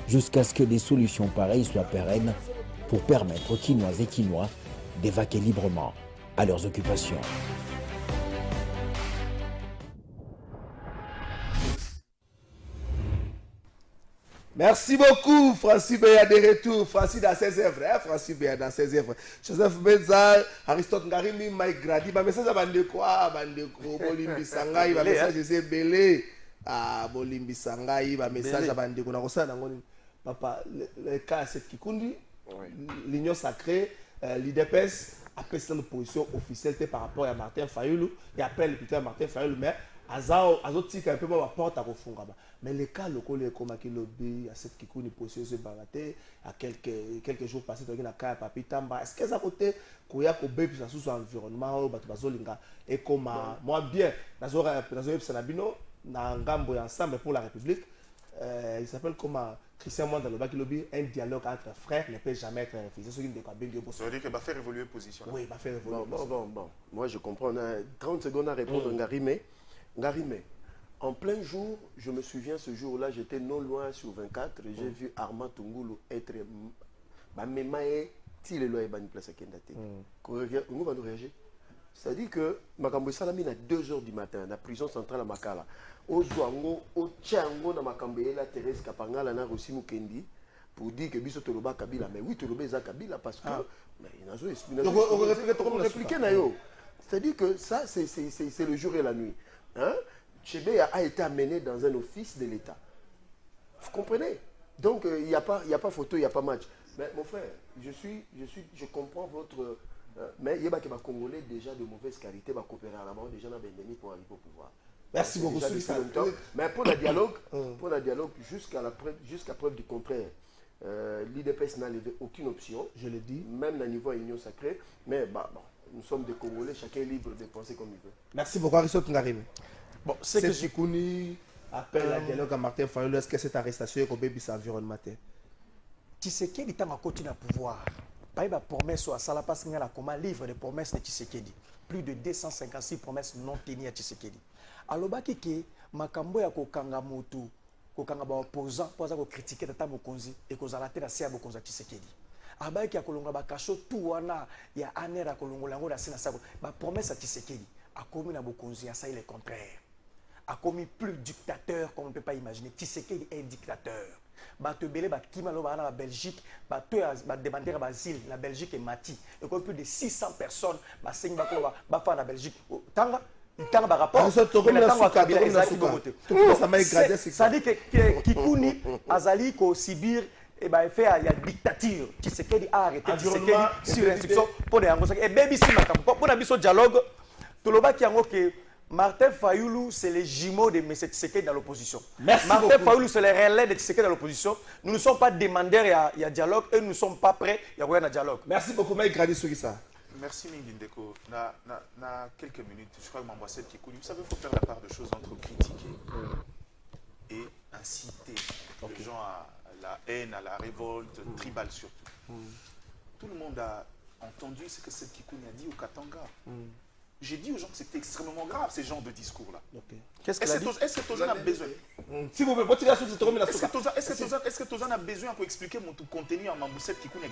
Speaker 11: jusqu'à ce que des solutions pareilles soient pérennes pour permettre aux Kinoises et Kinois d'évacuer librement à leurs occupations.
Speaker 6: Merci beaucoup, Francis Béa de retour. Francis dans ses œuvres, Francis Béa dans ses œuvres. Joseph Mbedza, Aristote Ngarimi, Mike Grady, ma message à Bandeko, Bolimbi Sangai, ma message c'est belé. Bolimbi Sangai, ma message à Bandeko. Papa, le cas c'est Kikundi, l'Union sacrée, l'IDPS, après cette position officielle par rapport à Martin Fayulu, et appelle le putain Martin Fayulu, mais azotika un peu ma porte à refonga. Mais les cas locaux les comme qui lobby à cette Kikundi position se baraté à quelques jours passés dans la cas papi tamba. Est-ce que ça côté koya ko be puis sous environnement batu bazolinga et comme moi bien nazo sanabino na ngambo ensemble pour la République. Il s'appelle comment Christian Mwanda le lobby un dialogue entre frères ne peut jamais être refusé. Ça veut dire
Speaker 10: que va faire évoluer position.
Speaker 6: Oui, va faire évoluer.
Speaker 7: Bon. Moi je comprends. On a 30 secondes à répondre. Ngarime. En plein jour, je me souviens ce jour-là, j'étais non loin sur 24, j'ai vu Armand Tungulu être c'est-à-dire que Makambo Salami à 2 h du matin, la prison centrale à Makala. Au Zouango, au Tchango, dans Makambo, la Thérèse Kapangala, na Rossi Mukendi, pour dire que Biso Toloba Kabila. Mais oui, Toloba Eza Kabila parce que. Mais il a répliqué. C'est-à-dire que ça, c'est le jour et la nuit. Hein? Chébé a été amené dans un office de l'État. Vous comprenez? Donc, il n'y a pas photo, il n'y a pas match. Mais mon frère, je comprends votre... mais il y a des Congolais déjà de mauvaise qualité, qui coopérer à la mort, déjà dans l'ennemi pour arriver au pouvoir.
Speaker 6: Merci beaucoup.
Speaker 7: Mais pour le dialogue, jusqu'à preuve du contraire, l'IDPS n'a levé aucune option.
Speaker 6: Je le dis.
Speaker 7: Même au niveau de l'Union sacrée. Mais nous sommes des Congolais, chacun est libre de penser comme il veut.
Speaker 6: Merci beaucoup, Aristote Ngarime.
Speaker 8: Bon, c'est que
Speaker 6: Chikouni appelle à dialogue à Martin Fayulu. Est-ce que cette arrestation est au baby environnement?
Speaker 8: Tshisekedi est en côté d'un pouvoir. Pas une promesse à Sala parce qu'il y a un livre de promesses de Tshisekedi. Plus de 256 promesses non tenues à Tshisekedi. Alors, makambo ya kokanga moto kokanga ba opposant pour ça ko critiquer tata mokonzi et ko zala te na sia bokonza Tshisekedi abaki ya kolonga ba kasho tout wana ya anera kolongola ngo na sina sako ba promesse à Tshisekedi a commis na bokonzi ya ça il est contraire a commis plus dictateur comme on ne peut pas imaginer. Tshisekedi est un dictateur. Bato belé ba kima lo ba na Belgique, bato ba demander basile la Belgique est mati. Et comme plus de 600 personnes ba sing ba ko ba fa na Belgique. Tanga tanga ba rapport. Ça dit que Kikuni azali ko Sibir et bah fait il y a dictature. Tshisekedi a arrêté Tshisekedi sur instruction pour les Angolais. Et baby si makambo pour na biso dialogue. Toloba ki yango que Martin Fayoulou, c'est les jumeaux de M. Tshisekedi dans l'opposition. Martin Fayoulou, c'est les relais de Tshisekedi dans l'opposition. Nous ne sommes pas demandeurs, il y a dialogue, et nous ne sommes pas prêts, il y a rien à dialogue.
Speaker 6: Merci beaucoup, Maïk Radi Sougissa.
Speaker 10: Merci Mingindeko. Na quelques minutes, je crois que m'ambassade Kikouni, vous savez, il faut faire la part de choses entre critiquer et inciter les gens à la haine, à la révolte, tribale surtout. Tout le monde a entendu ce que cette Kikouni a dit au Katanga. J'ai dit aux gens que c'était extrêmement grave, ces genres de discours-là.
Speaker 8: Qu'est-ce qu'elle a dit?
Speaker 10: Est-ce que Tozan a besoin?
Speaker 6: Si vous pouvez tirer sur ce terme,
Speaker 10: est-ce que Tozan a besoin pour expliquer mon contenu en Mamboussette qui connaît?